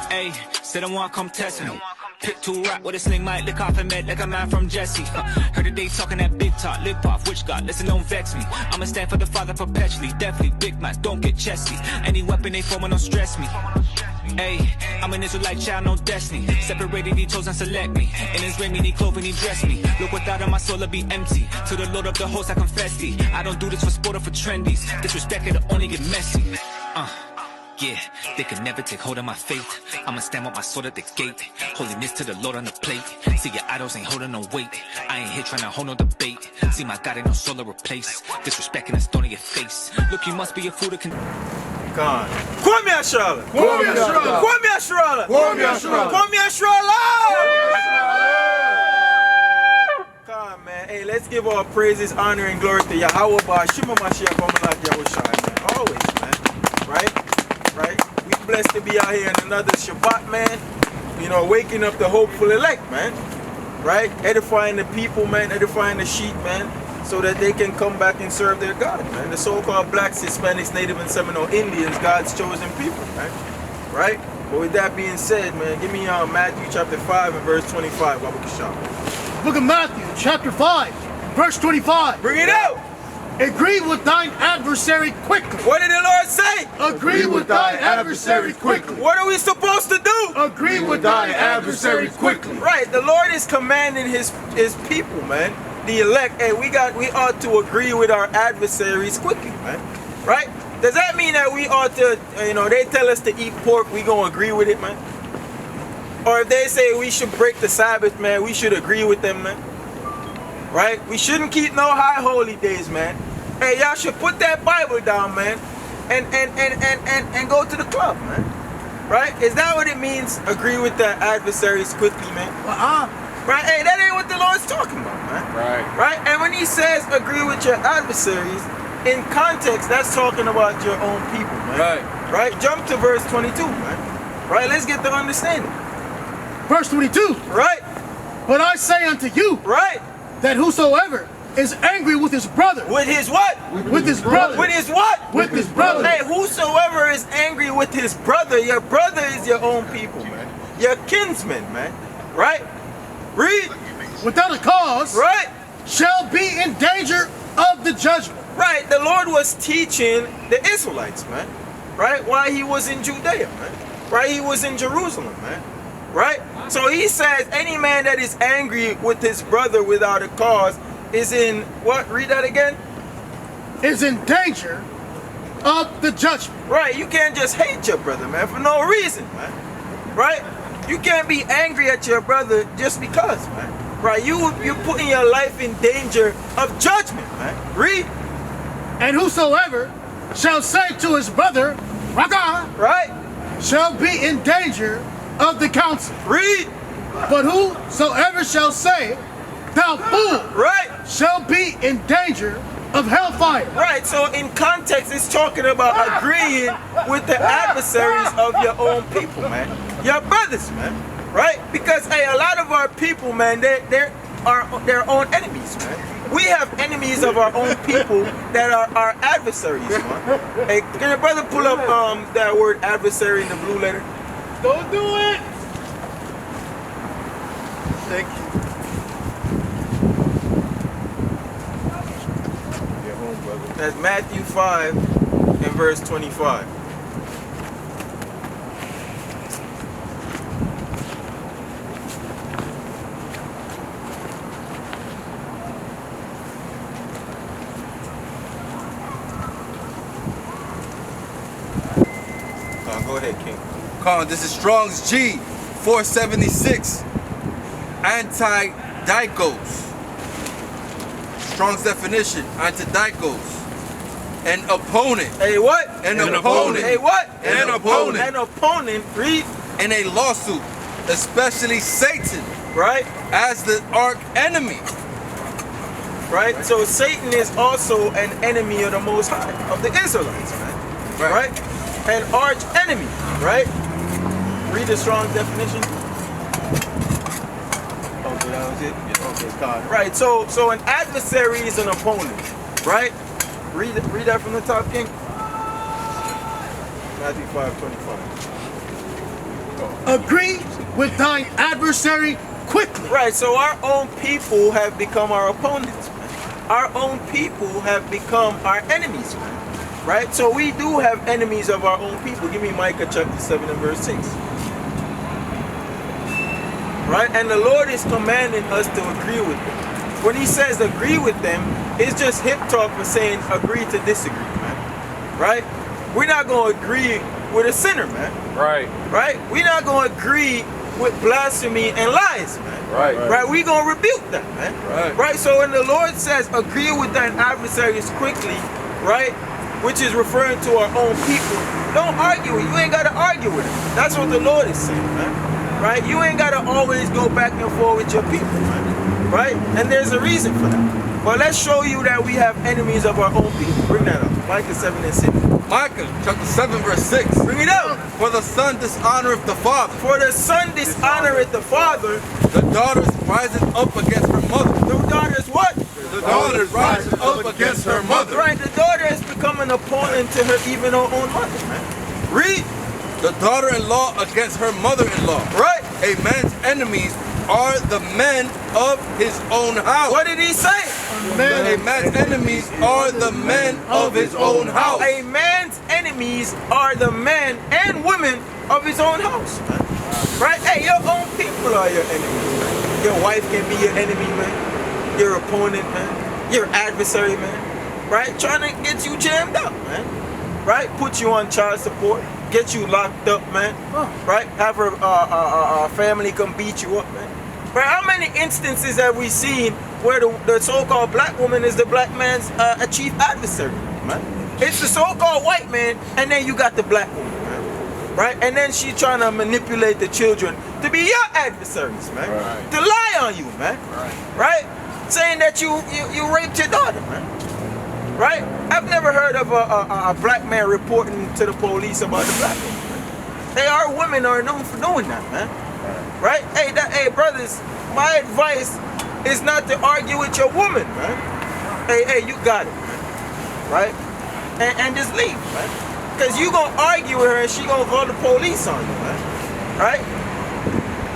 Hey, say don't want come test me. Pick two rap with a sling might lick off a med like a man from Jesse. Heard that they talking that big talk, lip off, which God, listen, don't vex me. I'ma stand for the Father perpetually, definitely, big man, don't get chesty. Any weapon they form, don't stress me. Hey, I'm an Israelite child, no destiny. Separated, he chose and select me. In his ring, he clothed and he dressed me. Look, without him, my soul will be empty. To the Lord of the hosts, I confess thee. I don't do this for sport or for trendies. Disrespect, it'll only get messy. Yeah, they can never take hold of my faith. I'ma stand with my sword at the gate. Holiness to the Lord on the plate. See, your idols ain't holding no weight. I ain't here trying to hold no debate. See, my God ain't no soul to replace. Disrespecting and stone in your face. Look, you must be a fool to God. Come here, Charlotte. Come here, Charlotte. Come here, Charlotte. Come here, Charlotte. Come here, Charlotte. God, man. Hey, let's give all praises, honor, and glory to Yahweh, Shema Mashiach, Omelach Yahushua, man. Always, man. Right? We blessed to be out here in another Shabbat, man. You know, waking up the hopeful elect, man. Right? Edifying the people, man. Edifying the sheep, man. So that they can come back and serve their God, man. The so-called blacks, Hispanics, Native and Seminole Indians, God's chosen people, man. Right? But with that being said, man, give me Matthew chapter 5 and verse 25. Book of Matthew, chapter 5, verse 25. Bring it out! Agree with thine adversary quickly. What did the Lord say? Agree with thine adversary quickly. What are we supposed to do? Agree with thine adversary quickly. Right, the Lord is commanding his people, man. The elect, hey, we ought to agree with our adversaries quickly, man. Right? Does that mean that we ought to, they tell us to eat pork, we gonna agree with it, man? Or if they say we should break the Sabbath, man, we should agree with them, man. Right? We shouldn't keep no high holy days, man. Hey, y'all should put that Bible down, man, and go to the club, man. Right? Is that what it means? Agree with the adversaries quickly, man. Right? Hey, that ain't what the Lord's talking about, man. Right? And when he says agree with your adversaries, in context, that's talking about your own people, man. Right? Jump to verse 22, man. Right? Let's get the understanding. Verse 22. Right? But I say unto you, right, that whosoever is angry with his brother. With his what? With his brother. With his what? With his brother. Hey, whosoever is angry with his brother, your brother is your own people, man. Your kinsman, man. Right? Read. Without a cause. Right. Shall be in danger of the judgment. Right. The Lord was teaching the Israelites, man. Right? While he was in Judea, man. Right? He was in Jerusalem, man. Right? So he says any man that is angry with his brother without a cause is in what? Read that again. Is in danger of the judgment. Right. You can't just hate your brother, man, for no reason, man. Right? You can't be angry at your brother just because, man. Right? You're putting your life in danger of judgment, man. Read. And whosoever shall say to his brother, Raka, right, shall be in danger of the council. Read. But whosoever shall say, thou fool, right, shall be in danger of hellfire. Right, so in context, it's talking about agreeing with the adversaries of your own people, man. Your brothers, man. Right? Because, hey, a lot of our people, man, they're their own enemies, man. We have enemies of our own people that are our adversaries, man. Hey, can your brother pull up that word adversary in the blue letter? Don't do it! Thank you. That's Matthew 5 and verse 25. Go ahead, King. This is Strong's G 476. Anti-dikos. Strong's definition, anti-dikos. An opponent. Hey, what? An opponent. Hey, what? An opponent. An opponent. Read. In a lawsuit, especially Satan. Right. As the arch enemy. Right? So Satan is also an enemy of the Most High, of the Israelites, man. Right? An arch enemy. Right? Read the Strong's definition. Okay, that was it? Yeah, okay, God. Right, so an adversary is an opponent. Right? Read that from the top, King. Matthew 5:25. Agree with thine adversary quickly. Right, so our own people have become our opponents, man. Our own people have become our enemies, man. Right? So we do have enemies of our own people. Give me Micah chapter 7 and verse 6. Right? And the Lord is commanding us to agree with them. When he says agree with them, it's just hip talk for saying agree to disagree, man. Right? We're not going to agree with a sinner, man. Right. Right? We're not going to agree with blasphemy and lies, man. Right? We're going to rebuke that, man. Right? So when the Lord says agree with thine adversaries quickly, right? Which is referring to our own people, don't argue it. You ain't got to argue with it. That's what the Lord is saying, man. Right? You ain't got to always go back and forth with your people, man. Right? And there's a reason for that. But let's show you that we have enemies of our own people. Bring that up. Micah 7 and 6. Micah chapter 7 verse 6. Bring it out. For the son dishonoreth the father. For the son dishonoreth the father. The daughter riseth up against her mother. The daughter is what? The daughter riseth up against her mother. Right, the daughter has become an opponent to her, even her own mother, man. Read. The daughter-in-law against her mother-in-law. Right. A man's enemies are the men of his own house. What did he say? A man's enemies are the men of his own house. A man's enemies are the men and women of his own house. Right? Hey, your own people are your enemies, man. Your wife can be your enemy, man. Your opponent, man. Your adversary, man. Right? Trying to get you jammed up, man. Right? Put you on child support. Get you locked up, man. Right? Have her family come beat you up, man. Right? How many instances have we seen where the so-called black woman is the black man's chief adversary, man? It's the so-called white man, and then you got the black woman, man. Right? And then she trying to manipulate the children to be your adversaries, man. Right. To lie on you, man. Right? Saying that you raped your daughter, man. Right? I've never heard of a black man reporting to the police about the black woman. They are women are known for doing that, man. Right? Hey, brothers, my advice is not to argue with your woman, man. Hey, you got it, man. Right? And just leave, man. Because you gonna argue with her and she gonna call the police on you, man. Right?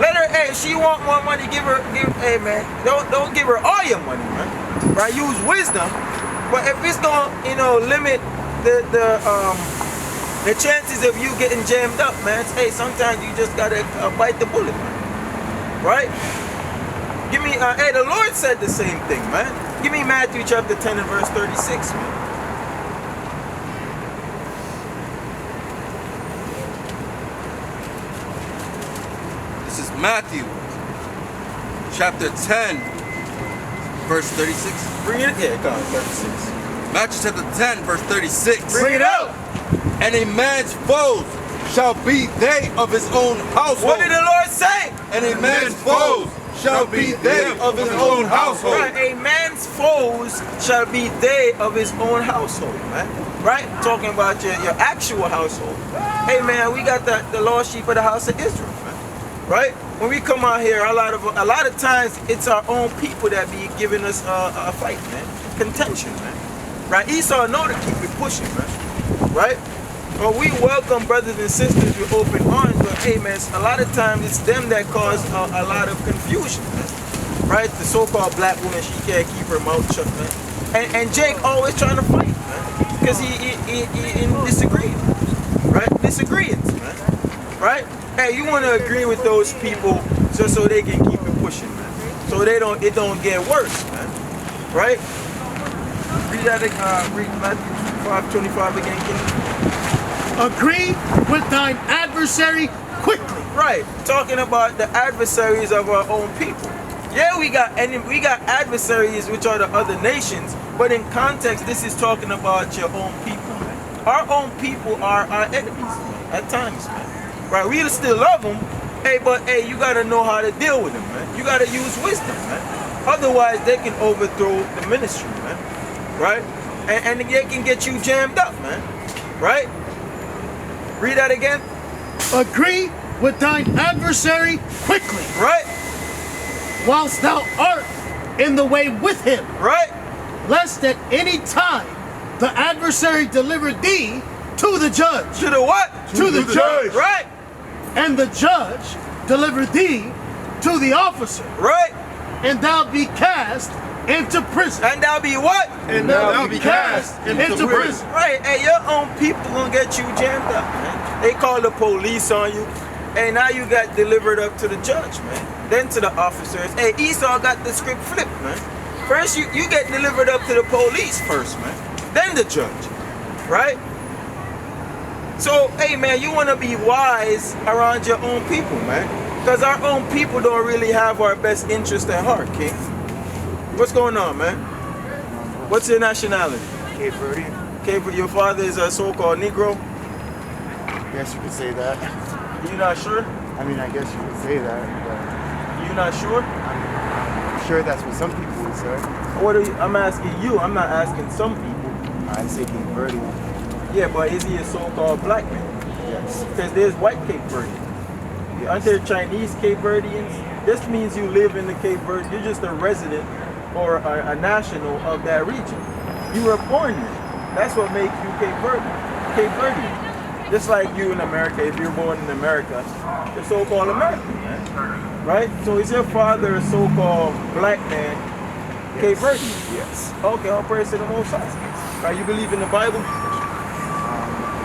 Let her, hey, she want more money, hey, man, don't give her all your money, man. Right? Use wisdom. But if it's gonna, limit the chances of you getting jammed up, man, hey, sometimes you just gotta bite the bullet, man. Right? Give me, hey, the Lord said the same thing, man. Give me Matthew chapter 10 and verse 36, man. This is Matthew chapter 10 verse 36. Bring it, yeah, come on, 36. Matthew chapter 10 verse 36. Bring it out. And a man's foes shall be they of his own household. What did the Lord say? And a man's foes shall be they of his own household. Right, a man's foes shall be they of his own household, man. Right? Talking about your actual household. Hey, man, we got the lost sheep of the house of Israel, man. Right? When we come out here, a lot of times it's our own people that be giving us a fight, man. Contention, man. Right? Esau know to keep it pushing, man. Right? Well, we welcome brothers and sisters with open arms, but hey, man, a lot of times it's them that cause a lot of confusion, man. Right? The so-called black woman, she can't keep her mouth shut, man. And Jake always trying to fight, man, because he in disagreeing, right? Disagreeing, man. Right? Hey, you want to agree with those people just so they can keep it pushing, man. So it don't get worse, man. Right? Read that again. Read Matthew 5:25 again, King. Agree with thine adversary quickly. Right, talking about the adversaries of our own people. Yeah, we got adversaries, which are the other nations, but in context, this is talking about your own people. Our own people are our enemies at times, man. Right, we still love them, hey, but hey, you gotta know how to deal with them, man. You gotta use wisdom, man. Otherwise, they can overthrow the ministry, man. Right, and they can get you jammed up, man. Right. Read that again. Agree with thine adversary quickly. Right. Whilst thou art in the way with him. Right. Lest at any time the adversary deliver thee to the judge. To the what? To the judge. Right. and the judge deliver thee to the officer, Right? and thou be cast into prison. And thou be what? And thou be cast into prison. Right, hey, your own people gonna get you jammed up, man. They call the police on you, and now you got delivered up to the judge, man. Then to the officers. Hey, Esau got the script flipped, man. First, you get delivered up to the police first, man. Then the judge, right? So, hey, man, you wanna be wise around your own people, man. Because our own people don't really have our best interest at heart, King. What's going on, man? What's your nationality? Cape Verdean. Cape Verde. Your father is a so-called Negro? Guess you could say that. You not sure? I mean, I guess you could say that, You not sure? but I'm sure that's what some people would say. What are you, I'm asking you. I'm not asking some people. I'd say Cape Verdean. Yeah, but is he a so-called black man? Yes. Because there's white Cape Verde. Aren't there Chinese Cape Verdeans? This means you live in the Cape Verde. You're just a resident or a national of that region. You were born there. That's what makes you Cape Verdean. Just like you in America, if you're born in America, you're so-called American, man. Right? So is your father a so-called black man, Cape Verdean? Yes. Okay, all praise to the Most High. Right, you believe in the Bible?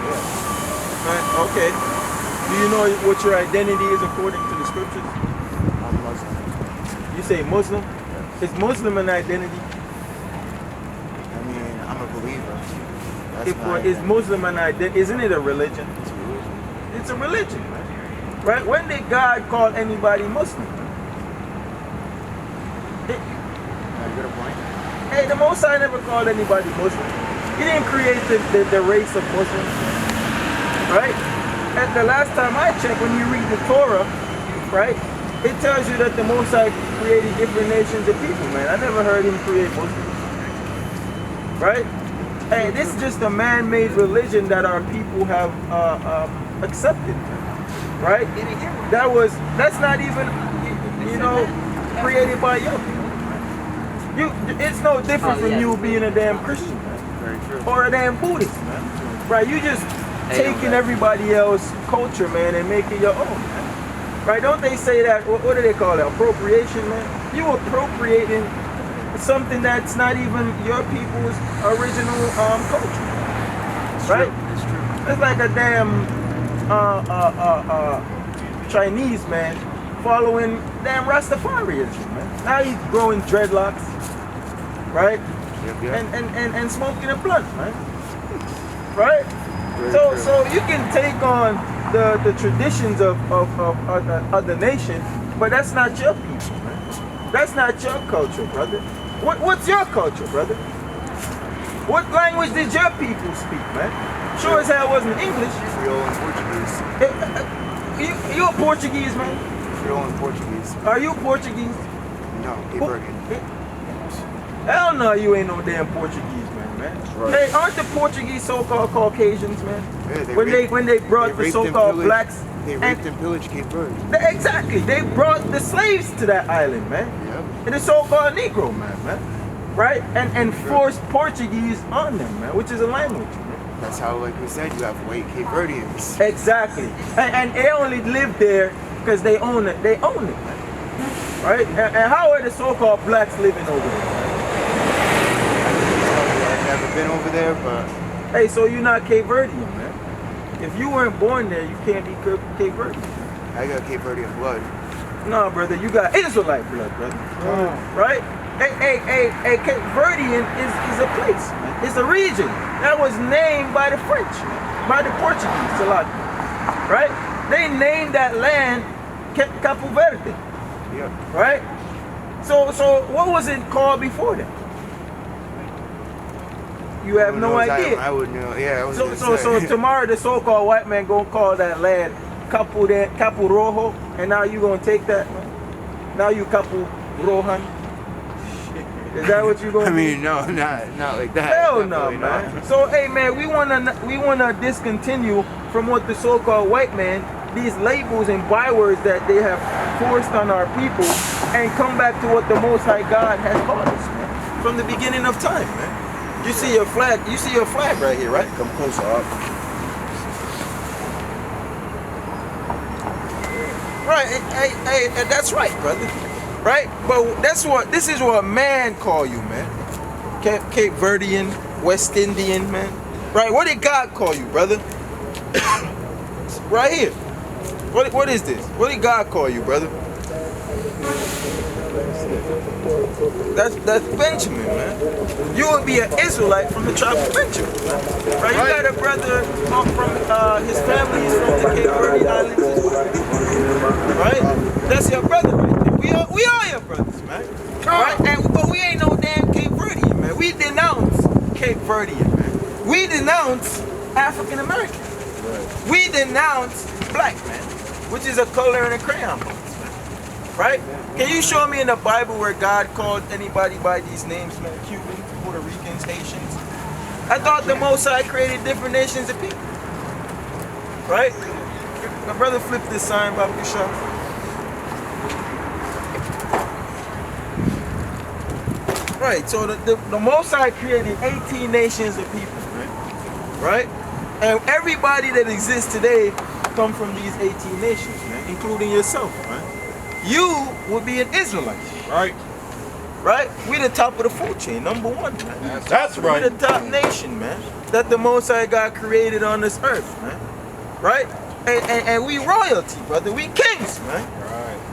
Yes. Right, okay. Do you know what your identity is according to the scriptures? I'm Muslim. You say Muslim? Is Muslim an identity? I mean, I'm a believer. That's my Is identity. Muslim an identity? Isn't it a religion? It's a religion. It's a religion, man. Right? When did God call anybody Muslim? Good point. Hey, the Most High never called anybody Muslim. He didn't create the race of Muslims. Right? And the last time I checked, when you read the Torah, right, it tells you that the Most High created different nations of people, man. I never heard him create Muslims. Right? Hey, this is just a man-made religion that our people have accepted. Right? That's not even, created by your people. It's no different from you being a damn Christian, man. Very true. Or a damn Buddhist, man. Right? You just taking everybody else's culture, man, and making your own, man. Right? Don't they say that, what do they call it? Appropriation, man? You appropriating something that's not even your people's original culture. Right? It's true. It's like a damn Chinese man following damn Rastafarianism, man. Now he's growing dreadlocks, right? Yep. And smoking a blunt, man. Right? Very true. So you can take on the traditions of the nation, but that's not your people, man. That's not your culture, brother. What's your culture, brother? What language did your people speak, man? Sure as hell wasn't English. Creole and Portuguese. You a Portuguese, man? Creole and Portuguese. Are you Portuguese? No, Cape Verdean. Hell no, you ain't no damn Portuguese, man. Right. Hey, aren't the Portuguese so-called Caucasians, man? Yeah, when they brought the so-called blacks, They raped and pillaged Cape Verde. Exactly, they brought the slaves to that island, man. Yep. And the so-called Negro man, right? And forced Portuguese on them, man, which is a language, man. That's how, like we said, you have white Cape Verdeans. Exactly, and they only live there because they own it. They own it, man. Right? And how are the so-called blacks living over there? I've never been over there, but Hey, so you're not Cape Verdean, man. If you weren't born there, you can't be Cape Verdean. I got Cape Verdean blood. No, brother, you got Israelite blood, brother. Right? Hey, Cape Verdean is a place, man. It's a region that was named by the French, by the Portuguese, a lot. Right? They named that land Capo Verde. Yep. Right? So what was it called before that? You have no idea. I would know. Yeah, I was So tomorrow the so-called white man gonna call that land Capo Rojo, and now you gonna take that, man? Now you Capo Rohan? Is that what you gonna I do? mean, no, not like that. Hell no, Definitely man. not. So hey, man, we wanna discontinue from what the so-called white man, these labels and bywords that they have forced on our people, and come back to what the Most High God has called us, man. From the beginning of time, man. You see your flag. You see your flag right here, right? Come closer up. Hey, that's right, brother. Right? But this is what man call you, man. Cape Verdean, West Indian, man. Right? What did God call you, brother? Right here. What is this? What did God call you, brother? That's Benjamin, man. You will be an Israelite from the tribe of Benjamin, man. Right? You got a brother from his family is from the Cape Verde Islands as well. Right? That's your brother right there. We are your brothers, man. Right? But we ain't no damn Cape Verdean, man. We denounce Cape Verdean, man. We denounce African American. Right. We denounce black, man, which is a color in a crayon box, man. Right? Can you show me in the Bible where God called anybody by these names, man? Cubans, Puerto Ricans, Haitians. I thought the Most High created different nations of people. Right? My brother flipped this sign, Baba Kisha. Right, so the Most High created 18 nations of people, right? And everybody that exists today come from these 18 nations, man, including yourself, right? You would be an Israelite, right? Right? We the top of the food chain, number one, man. That's right. We the top nation, man, that the Most High God created on this earth, man. Right? And we royalty, brother. We kings, man.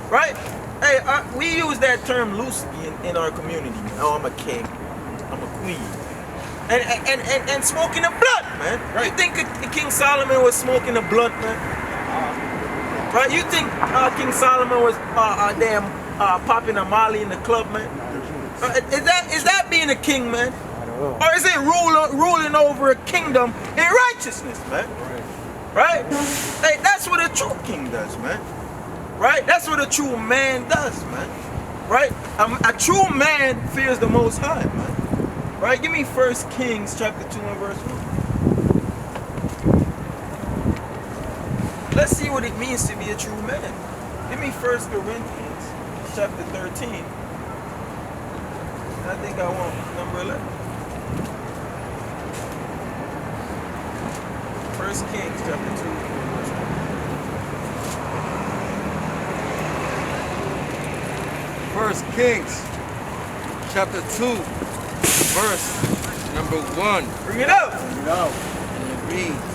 Right? Hey, we use that term loosely in our community, man. Oh, I'm a king. I'm a queen. And smoking the blunt, man. Right. You think King Solomon was smoking the blunt, man? Right? You think King Solomon was popping a molly in the club, man? Is that being a king, man? Or is it ruling over a kingdom in righteousness, man? Right? Hey, that's what a true king does, man. Right? That's what a true man does, man. Right? A true man fears the Most High, man. Right? Give me 1 Kings chapter 2 and verse 1. Let's see what it means to be a true man. Give me 1 Corinthians chapter 13. I think I want number 11. 1 Kings chapter 2 verse 1. 1 Kings chapter 2 verse number 1. Bring it up. And it reads,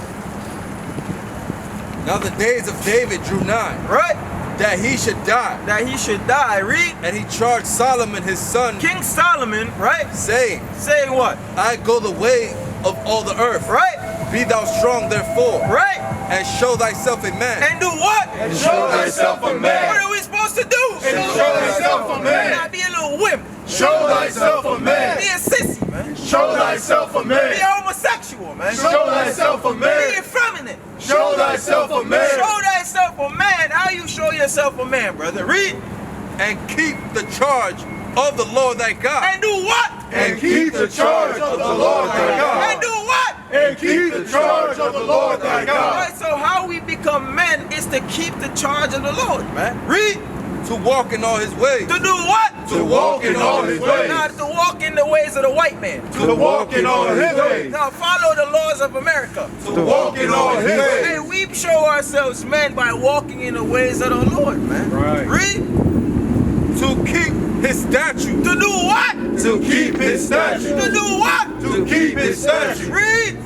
now the days of David drew nigh, Right? that he should die. That he should die. Read. And he charged Solomon his son, King Solomon, right? saying, Saying what? I go the way of all the earth. Right? Be thou strong therefore, Right? and show thyself a man. And do what? And show thyself a man. What are we supposed to do? And show thyself a man. Not be a little wimp. Show thyself a man. Be a sissy, man. Show thyself a Be man. a homosexual, man. Show thyself a Be man. effeminate. Show thyself a man. Show thyself a man. How you show yourself a man, brother? Read. And keep the charge of the Lord thy God. And do what? And keep the charge of the Lord thy God. And do what? And keep the charge of the Lord thy God. Right, so how we become men is to keep the charge of the Lord, man. Read. To walk in all his ways. To do what? To walk in all his ways. Not to walk in the ways of the white man. To walk in all his ways. Now follow the laws of America. To walk in all his Hey, ways. we show ourselves men by walking in the ways of the Lord, man. Right. Read. To keep his statute. To do what? To keep his statute. To do what? To keep his statute. Read.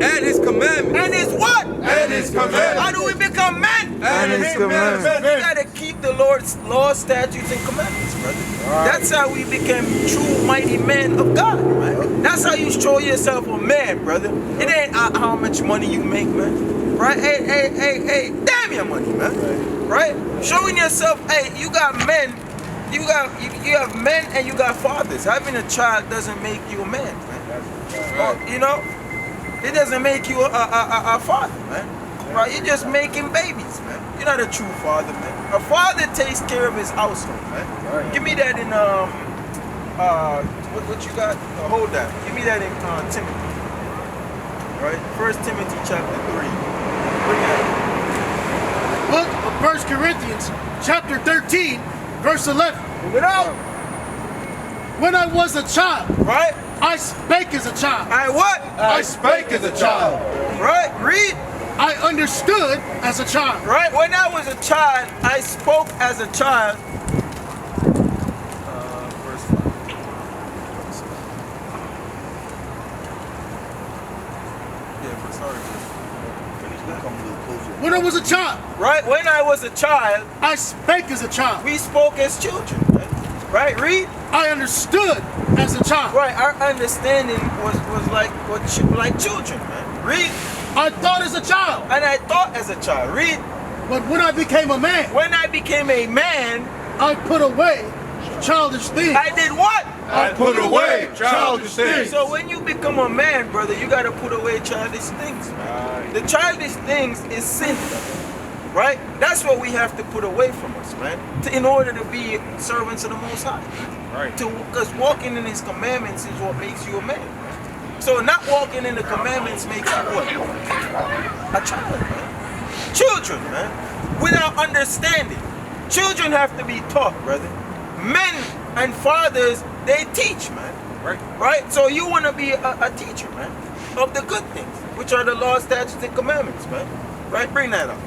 And his commandments. And his what? And his commandments. How do we become men? And his commandments. We gotta keep the Lord's laws, statutes, and commandments, brother. That's how we become true mighty men of God, man. That's how you show yourself a man, brother. It ain't how much money you make, man. Right? Hey, damn your money, man. Right? Showing yourself, hey, you got men, you have men and you got fathers. Having a child doesn't make you a man, man. You know? It doesn't make you a father, man. Right? You're just making babies, man. You're not a true father, man. A father takes care of his household, man. Give me that in what you got? Hold that. Give me that in Timothy. Right? 1 Timothy chapter 3. Bring that. Book of 1 Corinthians, chapter 13, verse 11. Move it out. When I was a child, Right? I spake as a child. I what? I spake as a child. Right? Read. I understood as a child. Right? When I was a child, I spoke as a child. Verse 5. Yeah, sorry. Finish that. When I was a child, Right? When I was a child, I spake as a child. we spoke as children. Right? Read. I understood as a child. Right? Our understanding was like children, man. Read. I thought as a child. And I thought as a child. Read. But when I became a man, When I became a man, I put away childish things. I did what? I put away childish things. So when you become a man, brother, you got to put away childish things, man. The childish things is sin, right? That's what we have to put away from us, man, in order to be servants of the Most High. Right. Because walking in His commandments is what makes you a man. So not walking in the commandments makes you what? A child, man. Children, man, without understanding. Children have to be taught, brother. Men and fathers, they teach, man. Right? So you want to be a teacher, man, of the good things, which are the law, statutes, and commandments, man. Right? Bring that up.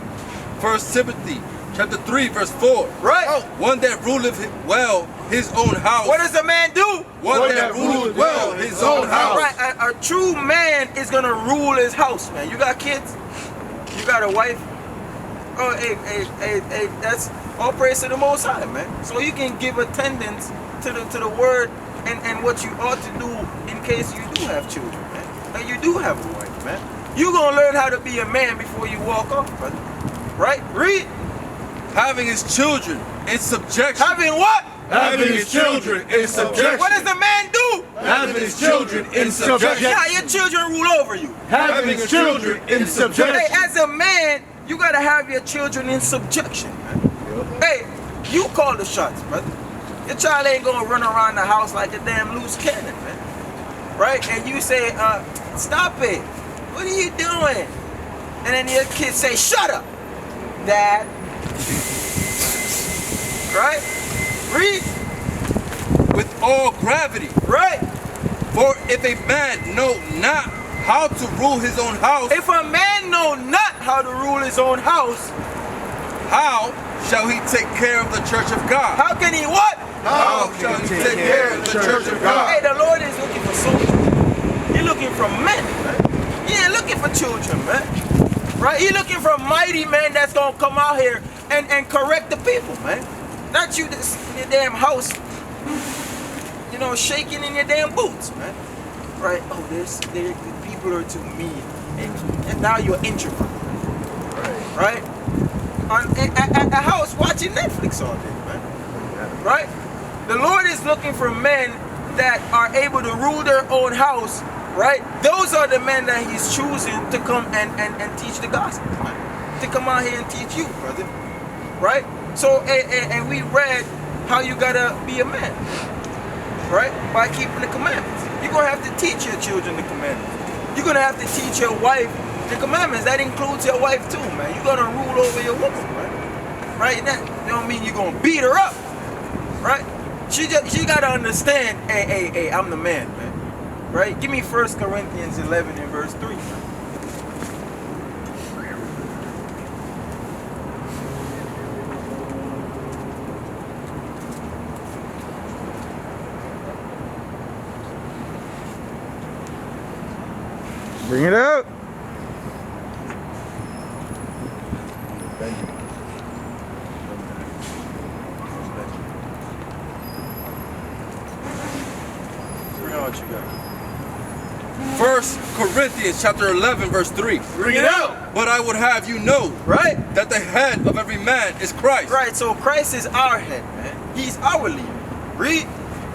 1 Timothy chapter 3 verse 4. Right? One that ruleth well his own house. What does a man do? One that ruleth well his own house. Right? A true man is going to rule his house, man. You got kids? You got a wife? Oh, hey, that's all praise to the Most High, man. So you can give attendance to the word and what you ought to do in case you do have children, man. And you do have a wife, man. You're going to learn how to be a man before you walk off, brother. Right? Read. Having his children in subjection. Having what? Having his children in subjection. What does the man do? Having his children in subjection. Yeah, your children rule over you. Having his children in subjection. Hey, as a man, you got to have your children in subjection, man. Hey, you call the shots, brother. Your child ain't going to run around the house like a damn loose cannon, man. Right? And you say, stop it. What are you doing? And then your kid say, shut up, Dad. Right? Read. With all gravity. Right? For if a man know not how to rule his own house, If a man know not how to rule his own house, how shall he take care of the church of God? how can he what? How shall he take care of the church of God? Hey, the Lord is looking for soldiers. He's looking for men, man. He ain't looking for children, man. Right? He's looking for mighty men that's going to come out here and correct the people, man. Not you that's in your damn house, you know, shaking in your damn boots, man. Right? Oh, the people are too mean. And now you're introvert. Right? At the house watching Netflix all day, man. Right? The Lord is looking for men that are able to rule their own house, right? Those are the men that He's choosing to come and teach the gospel, man. To come out here and teach you, brother. Right? So, and we read how you gotta be a man, right? By keeping the commandments. You're gonna have to teach your children the commandments. You're gonna have to teach your wife the commandments. That includes your wife too, man. You're gonna rule over your woman, right? Right? That don't mean you're gonna beat her up, right? She gotta understand, hey, I'm the man, man. Right? Give me 1 Corinthians 11 and verse 3. Bring it up. Bring out what you got. 1 Corinthians chapter 11 verse 3. Bring it out. But I would have you know, Right? that the head of every man is Christ, Right, so Christ is our head, man. He's our leader. Read.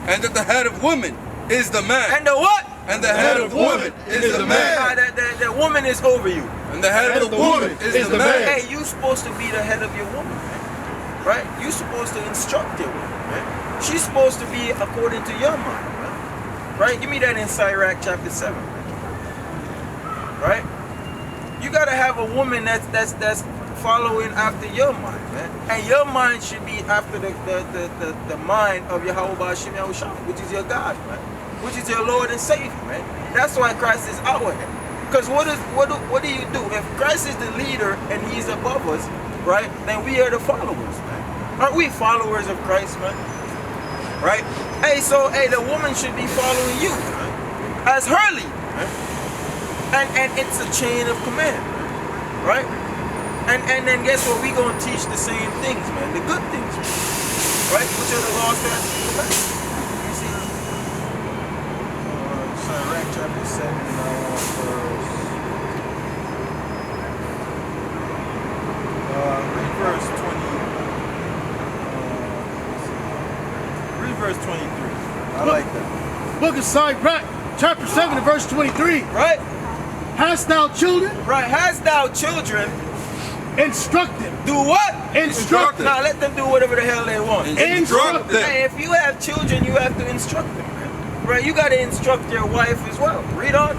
and that the head of woman is the man, And the what? and the head of woman is the man, The woman is over you. and the head of the woman is the man. Hey, you supposed to be the head of your woman, man. Right? You supposed to instruct your woman, man. She's supposed to be according to your mind, man. Right? Give me that in Sirach chapter 7, man. Right? You gotta have a woman that's following after your mind, man. And your mind should be after the mind of Yahweh Hashem Yahushua, which is your God, man. Which is your Lord and Savior, man. That's why Christ is our head. Because what do you do? If Christ is the leader and he's above us, right, then we are the followers, man. Aren't we followers of Christ, man? Right? Hey, so, hey, the woman should be following you, man, as her leader, man. And it's a chain of command, right? And then guess what? We gonna teach the same things, man, the good things, right? Which are the laws, statutes, and commandments. You see? Sirach chapter 7, read verse 20. Read verse 23. I like that. Book of Sirach, chapter 7 and verse 23. Right? Hast thou children? Right. Hast thou children? Instruct them. Do what? Instruct them. Now let them do whatever the hell they want. Instruct them. Hey, if you have children, you have to instruct them, man. Right? You got to instruct your wife as well. Read on.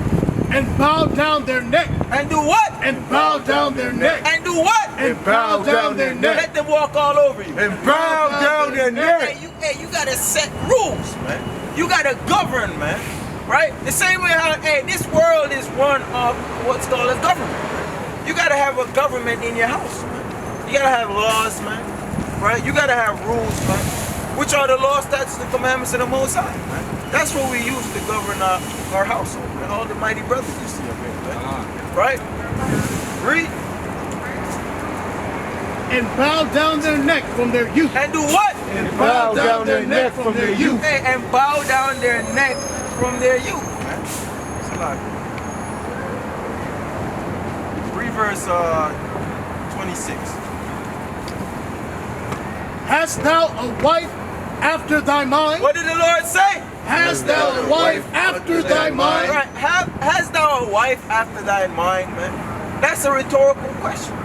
And bow down their neck. And do what? And bow down their neck. And do what? And bow down their neck. Let them walk all over you. And bow down their neck. Hey, you got to set rules, man. You got to govern, man. Right? The same way how, hey, this world is one of what's called a government. You got to have a government in your house, man. You got to have laws, man. Right? You got to have rules, man. Which are the laws, statutes, and commandments of the Most High, man. That's what we use to govern our household, man. All the mighty brothers you see up here, man. Right? Read. And bow down their neck from their youth. And do what? And bow down their neck from their youth. Hey, and bow down their neck from their youth, man. It's a lot. Read verse 26. Hast thou a wife after thy mind? What did the Lord say? Hast thou a wife after thy mind? Right. Hast thou a wife after thy mind, man? That's a rhetorical question,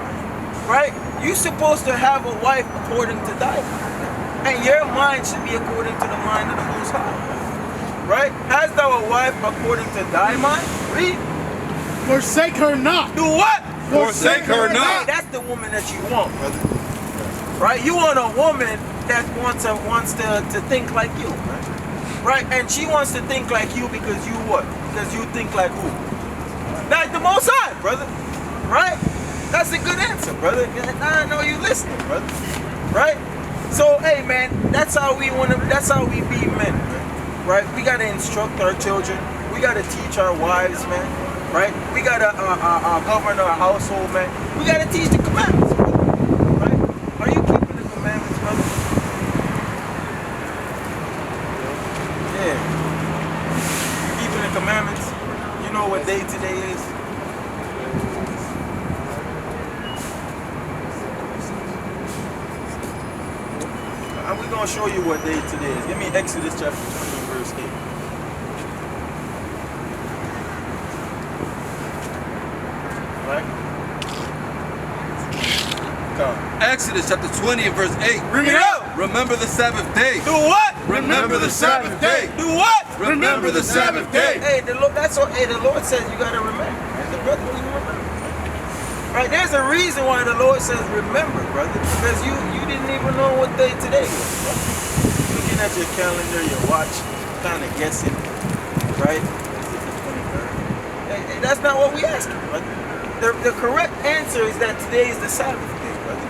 right? You're supposed to have a wife according to thy mind, and your mind should be according to the mind of the Most High, right? Hast thou a wife according to thy mind? Read. Forsake her not. Do what? Forsake her Hey, not. that's the woman that you want, brother. Right? You want a woman that wants to think like you, man. Right? And she wants to think like you because you what? Because you think like who? Like the Most High, brother. Right? That's a good answer, brother. I know you listening, brother. Right? So, hey, man, that's how we be men, man. Right? We gotta instruct our children. We gotta teach our wives, man. Right? We gotta govern our household, man. We gotta teach the commandments, brother. Right? Are you keeping the commandments, brother? Yeah. Keeping the commandments. You know what day today is? And we're gonna show you what day today is. Give me Exodus chapter 20, verse 8. Right? Come. Exodus chapter 20 and verse 8. Bring it out! Remember the Sabbath day. Do what? Remember the Sabbath day. Do what? Remember the Sabbath day. Hey, the Lord, that's what. Hey, the Lord says you gotta remember. And the brother doesn't remember. Right? There's a reason why the Lord says remember, brother. Because you didn't even know what day today was. Brother. Looking at your calendar, your watch, kind of guessing, right? Is it the 23rd? Hey, that's not what we asking, brother. The correct answer is that today is the Sabbath day, brother.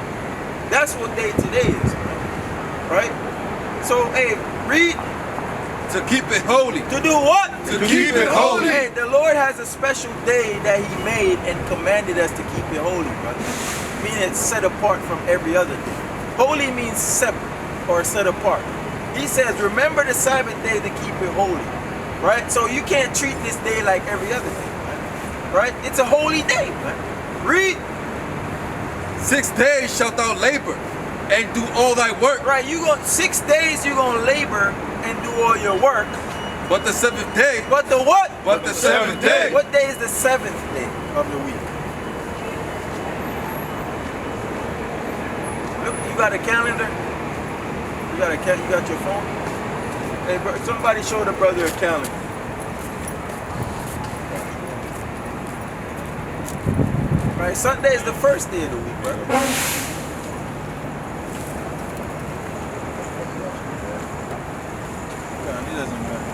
That's what day today is, right? So, hey, read. To keep it holy. To do what? To keep it holy. Hey, the Lord has a special day that He made and commanded us to keep it holy, brother. Meaning it's set apart from every other day. Holy means separate or set apart. He says, remember the Sabbath day to keep it holy, right? So you can't treat this day like every other day, right? It's a holy day, man. Read. 6 days shalt thou labor and do all thy work. Right, 6 days you're gonna labor and do all your work. But the 7th day. But the what? But the 7th day. What day is the 7th day of the week? Look, you got a calendar? You got your phone? Hey, bro, somebody show the brother a calendar. Right, Sunday is the first day of the week, brother. It doesn't matter.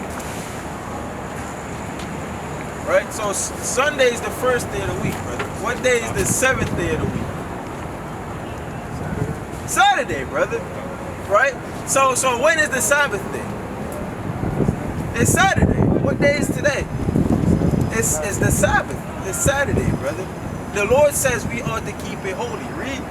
Right, so So Sunday is the first day of the week, brother. What day is the seventh day of the week? Saturday, brother. Right? So when is the Sabbath day? It's Saturday. What day is today? It's the Sabbath. It's Saturday, brother. The Lord says we ought to keep it holy. Read.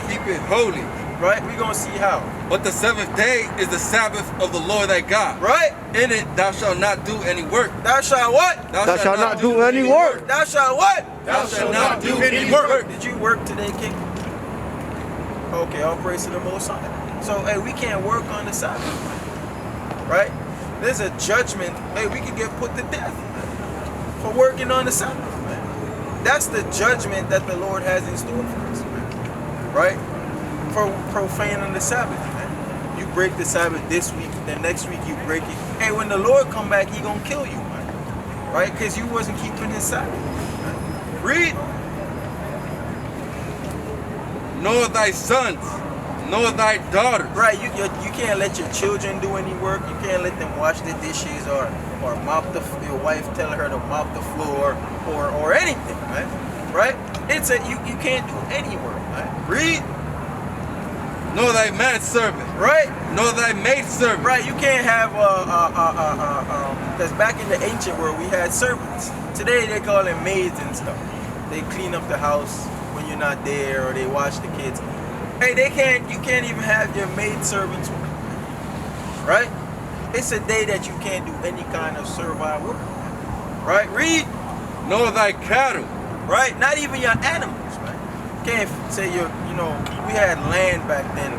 Keep it holy. Right? We're going to see how. But the seventh day is the Sabbath of the Lord thy God. Right? In it thou shalt not do any work. Thou shalt what? Thou shalt not do any work. Thou shalt what? Thou shalt not do any work. Did you work today, King? Okay, all praise to the Most High. So, hey, we can't work on the Sabbath. Right? There's a judgment. Hey, we could get put to death for working on the Sabbath, man. That's the judgment that the Lord has in store for us, man. Right? For profaning the Sabbath, man. You break the Sabbath this week, the next week you break it. Hey, when the Lord come back, he gonna kill you, man. Right? Because you wasn't keeping his Sabbath. Man. Read. Nor thy sons, nor thy daughters. Right, you can't let your children do any work. You can't let them wash the dishes or mop your wife tell her to mop the floor or anything, man. Right? It's you can't do any work, man. Read. Nor thy manservant. Right? Nor thy maidservant. Right, you can't have because back in the ancient world we had servants. Today they call them maids and stuff. They clean up the house when you're not there, or they watch the kids. Hey, you can't even have your maid servants work. Right? It's a day that you can't do any kind of servile work. Right? Read. Nor thy cattle. Right? Not even your animals, man. You can't say we had land back then.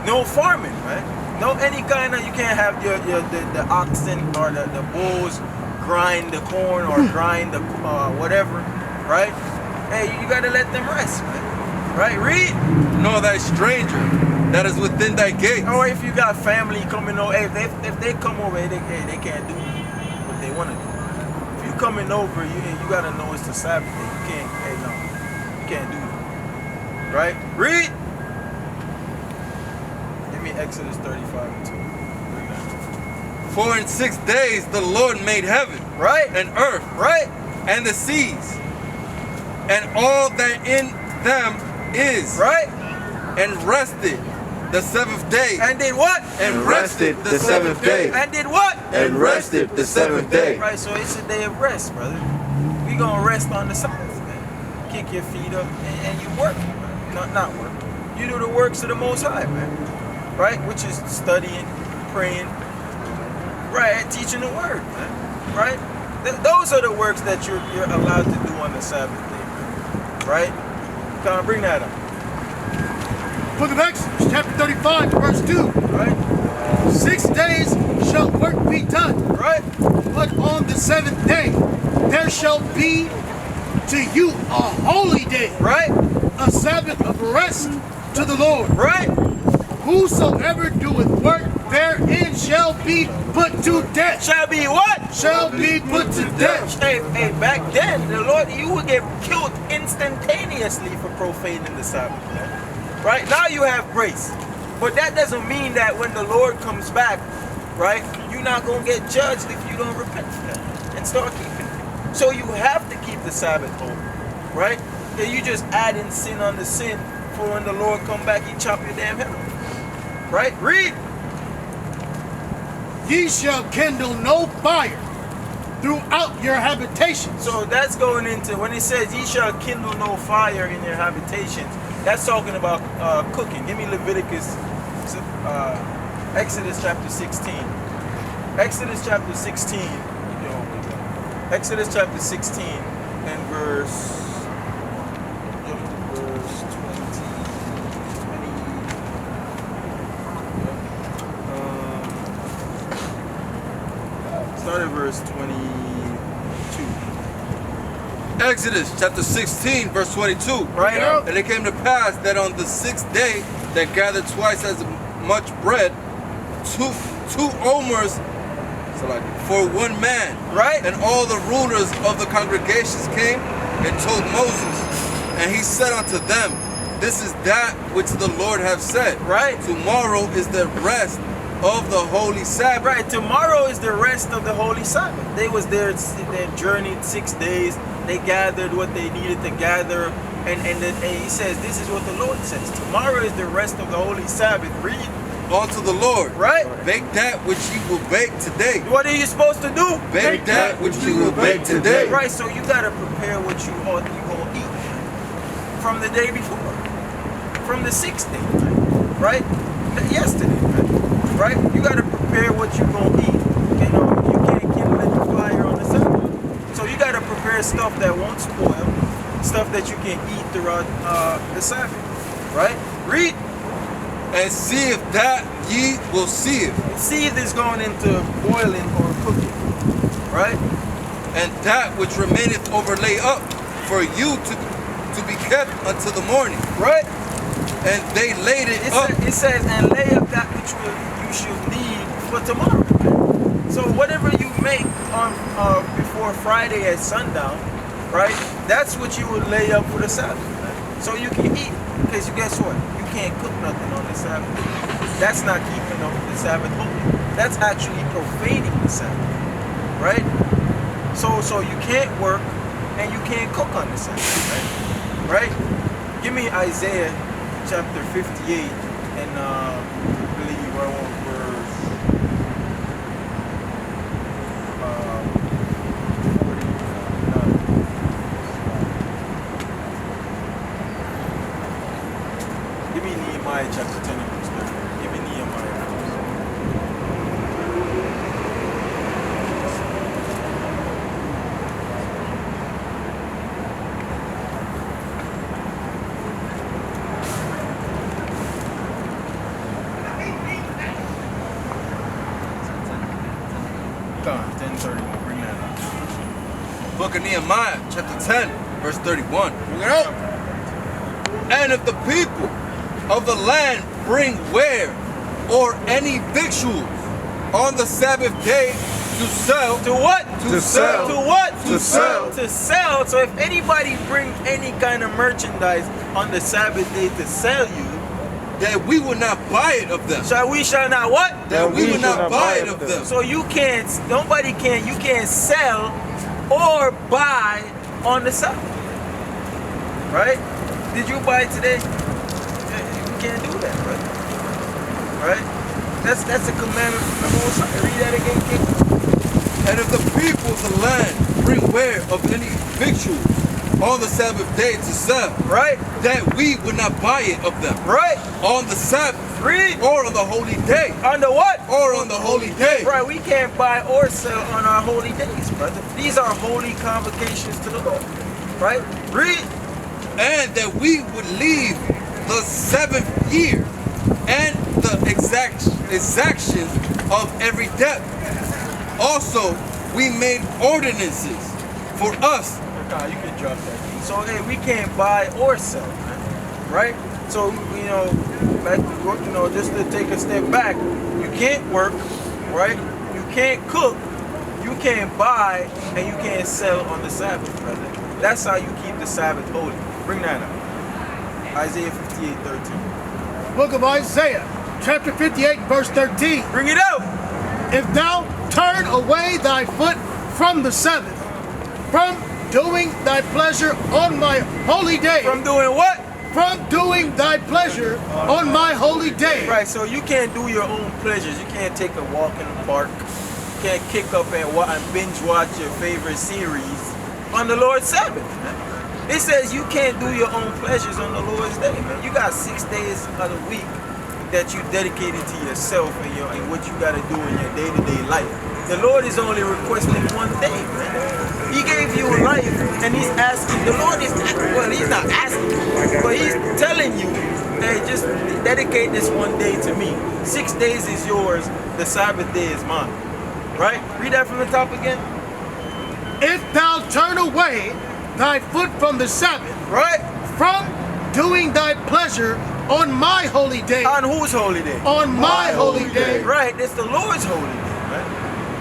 No farming, right? No any kind of, you can't have the oxen or the bulls grind the corn or grind the whatever, right? Hey, you gotta let them rest, man. Right? Read. Nor thy stranger that is within thy gates. Or if you got family coming over, hey, if they come over, they can't do what they want to do. If you coming over, you gotta know it's the Sabbath day. You can't do that. Right? Read. Give me Exodus 35:2. For in 6 days the Lord made heaven, right, and earth, right, and the seas, and all that in them is, right, and rested the seventh day. And did what? And rested the seventh day. And did what? And rested the seventh day. Right, so it's a day of rest, brother. We gonna rest on the Sabbath, man. Kick your feet up and you work, man. Not work. You do the works of the Most High, man. Right? Which is studying, praying, right, and teaching the word, man. Right? Those are the works that you're allowed to do on the Sabbath day, man. Right? Come on, bring that up. Book of Exodus, chapter 35, verse 2. Right? 6 days shall work be done. Right? But on the seventh day there shall be to you a holy day. Right? A Sabbath of rest to the Lord. Right? Whosoever doeth work therein shall be put to death. Shall be what? Shall be put to death. Hey, back then, the Lord, you would get killed instantaneously for profaning the Sabbath, man. Right? Now you have grace. But that doesn't mean that when the Lord comes back, right, you're not going to get judged if you don't repent for that and start keeping it. So you have to keep the Sabbath holy, right? And you just adding sin on the sin for when the Lord come back, he chop your damn head off. Right? Read. Ye shall kindle no fire throughout your habitations. So that's going into, when it says ye shall kindle no fire in your habitations, that's talking about cooking. Give me Leviticus, Exodus chapter 16. Exodus chapter 16. Exodus chapter 16 and verse 20. Start at verse 22. Exodus chapter 16, verse 22. Right out. And it came to pass that on the 6th day they gathered twice as much bread, two omers, so like for one man. Right. And all the rulers of the congregations came and told Moses. And he said unto them, this is that which the Lord hath said. Right. Tomorrow is the rest of the holy Sabbath. Right, tomorrow is the rest of the holy Sabbath. They was there, they journeyed 6 days. They gathered what they needed to gather. And he says, this is what the Lord says. Tomorrow is the rest of the holy Sabbath. Read. Unto the Lord. Right. Bake that which you will bake today. What are you supposed to do? Bake that which you will bake today. Right, so you got to prepare what you going to eat from the day before. From the 6th day, right? Yesterday, right? You got to prepare what you going to eat. You know, you can't kindle the fire on the Sabbath. So you got to prepare stuff that won't spoil, stuff that you can eat throughout the Sabbath, right? Read. And see if that ye will see it. Seed is going into boiling or cooking, right? And that which remaineth overlay up for you to be kept until the morning. Right? And they laid it up. It says, and lay up that which you should need for tomorrow. So whatever you make on before Friday at sundown, right? That's what you would lay up for the Sabbath. Right? So you can eat. Because guess what? You can't cook nothing on the Sabbath. That's not keeping the Sabbath holy. That's actually profaning the Sabbath. Right? So you can't work and you can't cook on the Sabbath. Right? Give me Isaiah chapter 58 and I believe I want verse 49. Give me Nehemiah chapter 10 and verse 30. Give me Nehemiah. Come on, 10:31. Bring that up. Book of Nehemiah, chapter 10, verse 31. Bring it up. And if the people of the land bring ware or any victuals on the Sabbath day to sell. To what? To sell. To what? To sell. To sell. So if anybody bring any kind of merchandise on the Sabbath day to sell you, that we will not buy it of them. shall not what? That we will not buy it of them. So you can't, nobody can, you can't sell or buy on the Sabbath. Right? Did you buy today? You can't do that, right? Right? That's a commandment from the Most High. Read that again, King. And if the people of the land bring ware of any victuals on the Sabbath day to sell, Right? that we would not buy it of them. Right? On the Sabbath. Read. Or on the holy day. On the what? Or on the holy day. Right, we can't buy or sell on our holy days, brother. These are holy convocations to the Lord. Right? Read. And that we would leave the 7th year and the exactions of every debt. Also, we made ordinances for us. God, you can drop that. So hey, we can't buy or sell, man. Right? So back to, just to take a step back, you can't work, right? You can't cook, you can't buy, and you can't sell on the Sabbath, brother. That's how you keep the Sabbath holy. Bring that up. Isaiah 58:13. Book of Isaiah, chapter 58, verse 13. Bring it out. If thou turn away thy foot from the Sabbath, from doing thy pleasure on my holy day. From doing what? From doing thy pleasure on my holy day. Right, so you can't do your own pleasures. You can't take a walk in the park. You can't kick up and binge watch your favorite series on the Lord's Sabbath, man. It says you can't do your own pleasures on the Lord's day, man. You got 6 days of the week that you dedicated to yourself and what you got to do in your day-to-day life. The Lord is only requesting one day, man. He gave you life, and He's asking. The Lord is He's not asking, but He's telling you, hey, just dedicate this one day to me. 6 days is yours. The Sabbath day is mine. Right? Read that from the top again. If thou turn away thy foot from the Sabbath, Right? from doing thy pleasure on my holy day. On whose holy day? On my holy day. Right, it's the Lord's holy day, right?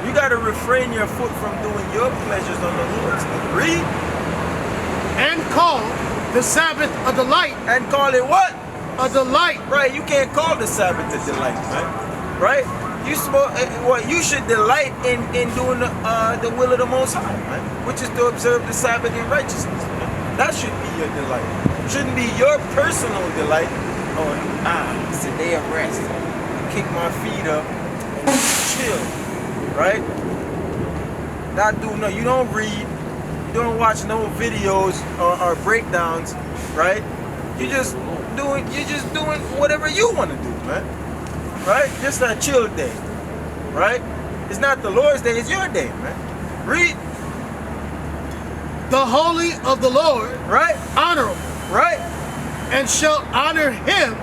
You got to refrain your foot from doing your pleasures on the Lord's day. Read. And call the Sabbath a delight. And call it what? A delight. Right, you can't call the Sabbath a delight, right? Right? What you should delight in doing the will of the Most High, man, which is to observe the Sabbath in righteousness. Man. That should be your delight. Shouldn't be your personal delight. Oh, it's a day of rest. Kick my feet up and chill, right? Not do no. You don't read. You don't watch no videos or breakdowns, right? You're just doing whatever you want to do, man. Right? Just a chill day, right? It's not the Lord's day, it's your day, man. Read. The holy of the Lord, Right? honorable, Right? and shalt honor him,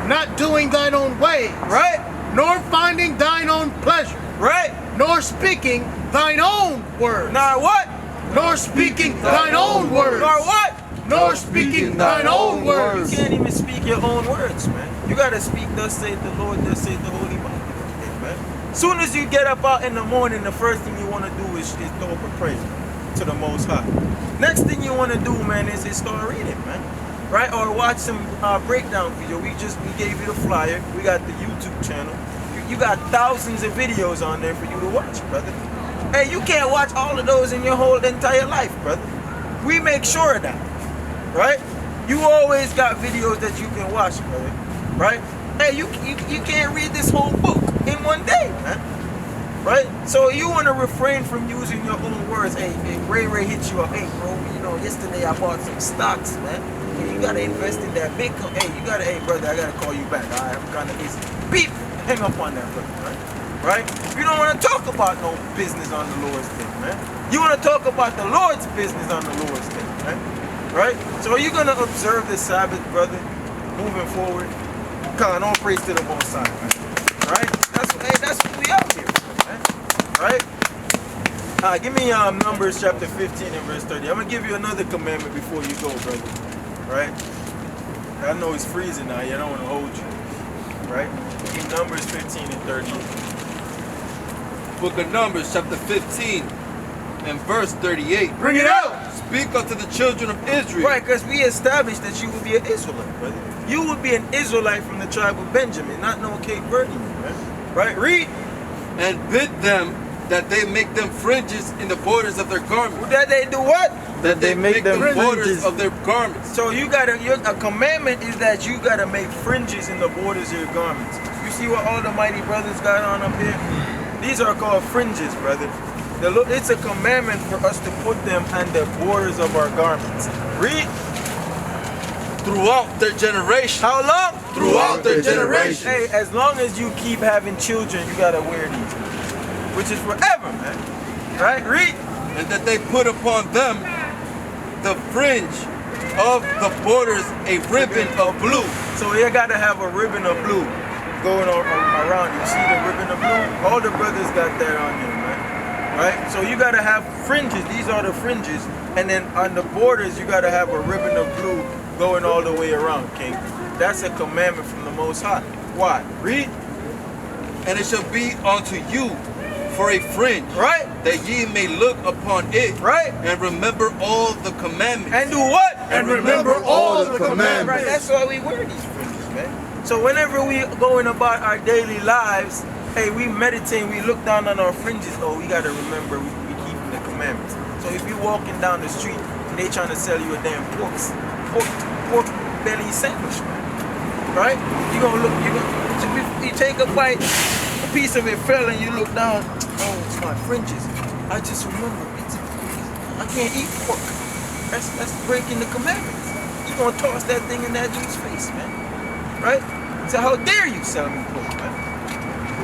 not doing thine own ways, Right? nor finding thine own pleasure, Right? nor speaking thine own words, Now what? nor speaking thine own words, Or what? nor speaking thine own words. You can't even speak your own words, man. You gotta speak, thus saith the Lord, thus saith the Holy Bible, man. Soon as you get up out in the morning, the first thing you want to do is throw up a prayer to the Most High. Next thing you want to do, man, is start reading, man. Right? Or watch some breakdown video. We gave you the flyer. We got the YouTube channel. You got thousands of videos on there for you to watch, brother. Hey, you can't watch all of those in your whole entire life, brother. We make sure of that, right? You always got videos that you can watch, brother, right? Hey, you can't read this whole book in one day, man, right? So you want to refrain from using your own words. Hey, Ray hit you up. Hey, bro, yesterday I bought some stocks, man. Hey, you gotta invest in that Bitcoin. Hey, brother, I gotta call you back. All right, I'm kind of busy. Beep, hang up on that, brother, right? Right? You don't want to talk about no business on the Lord's day, man. You want to talk about the Lord's business on the Lord's day, man. Right? So are you going to observe the Sabbath, brother, moving forward? Come on, all praise to the Most High, man. Right? That's what we out here, man. Right? Give me Numbers chapter 15 and verse 30. I'm going to give you another commandment before you go, brother. Right? I know it's freezing now. I don't want to hold you. Right? Give me Numbers 15 and 30. Book of Numbers, chapter 15 and verse 38. Bring it out! Speak unto the children of Israel. Right, because we established that you would be an Israelite, brother. You would be an Israelite from the tribe of Benjamin, not no Cape Verdean, man. Right? Read. And bid them that they make them fringes in the borders of their garments. That they do what? That they make them borders fringes of their garments. So a commandment is that you gotta make fringes in the borders of your garments. You see what all the mighty brothers got on up here? These are called fringes, brother. It's a commandment for us to put them on the borders of our garments. Read. Throughout their generation. How long? Throughout their generation. Hey, as long as you keep having children, you gotta wear these, which is forever, man. Right? Read. And that they put upon them the fringe of the borders a ribbon of blue. So you gotta have a ribbon of blue going around. You see the ribbon of blue? All the brothers got that on here, man. Right? So you gotta have fringes. These are the fringes. And then on the borders, you gotta have a ribbon of blue going all the way around, King. That's a commandment from the Most High. Why? Read. And it shall be unto you for a fringe, Right? that ye may look upon it, Right? and remember all the commandments. And do what? And remember all the commandments. Right, that's why we wear these fringes, man. So whenever we going about our daily lives, hey, we meditate, we look down on our fringes. Oh, we gotta remember we keeping the commandments. So if you're walking down the street and they trying to sell you a damn pork belly sandwich, man, right? You gonna look, you take a bite, a piece of it fell, and you look down. Oh, it's my fringes. I just remember I can't eat pork. That's breaking the commandments. You gonna toss that thing in that dude's face, man. Right? So how dare you sell me pork, man?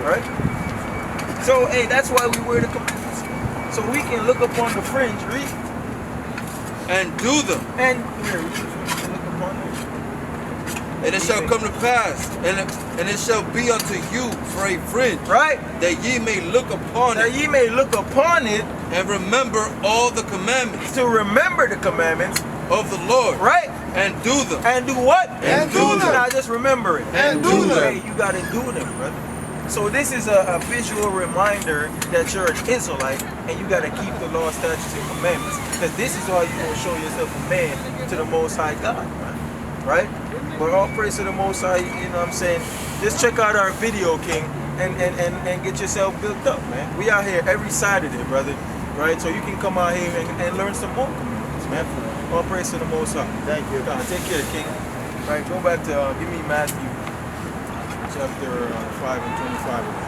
Right? So hey, that's why we wear the commandments. So we can look upon the fringe, read, and do them. and here, we can look upon them. And it shall come to pass, and it shall be unto you for a fringe, Right? that ye may look upon That it, ye may look upon it and remember all the commandments to remember the commandments, of the Lord, right? and do them. And do what? And do them. Not just remember it. And do them. Hey, you gotta do them, brother. So this is a visual reminder that you're an Israelite and you gotta keep the law, statutes, and commandments. Because this is how you gonna show yourself a man to the Most High God, man. Right? But all praise to the Most High, you know what I'm saying? Just check out our video, King. and get yourself built up, man. We out here every Saturday, brother, right? So you can come out here and learn some more commandments, man. All praise to the Most High. Thank you. God, take care, King. Right, go back to, give me Matthew chapter 5 and 25 again.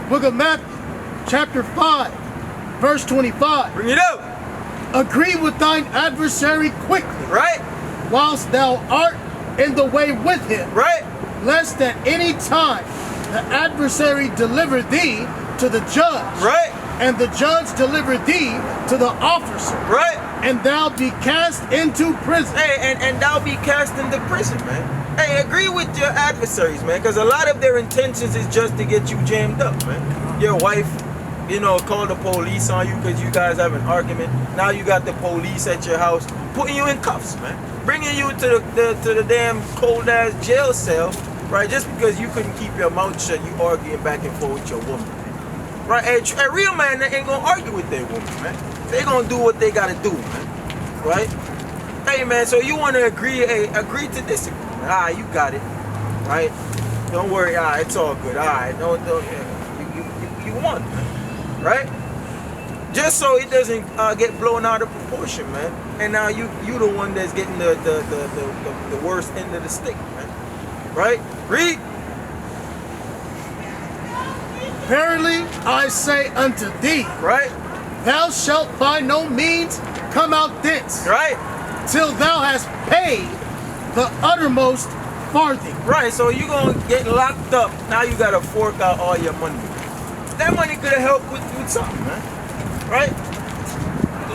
Book of Matthew, chapter 5, verse 25. Bring it up, Agree with thine adversary quickly, right? whilst thou art in the way with him, Right? lest at any time the adversary deliver thee to the judge, Right? and the judge deliver thee to the officer, Right? and thou be cast into prison. Hey, and thou be cast into prison, man. Hey, agree with your adversaries, man, because a lot of their intentions is just to get you jammed up, man. Your wife, you know, called the police on you because you guys have an argument. Now you got the police at your house putting you in cuffs, man. Bringing you to the damn cold ass jail cell, right? Just because you couldn't keep your mouth shut, you arguing back and forth with your woman, man. Right? A real man ain't gonna argue with their woman, man. They gonna do what they gotta do, man. Right? Hey, man. So you wanna agree? Hey, agree to disagree. You got it. Right? Don't worry. It's all good. Don't. You won, man. Right? Just so it doesn't get blown out of proportion, man. And now you the one that's getting the worst end of the stick, man. Right? Read. Verily I say unto thee, Right? thou shalt by no means come out thence, Right? till thou hast paid the uttermost farthing. Right. So you gonna get locked up. Now you gotta fork out all your money. That money could have helped with something, man. Right?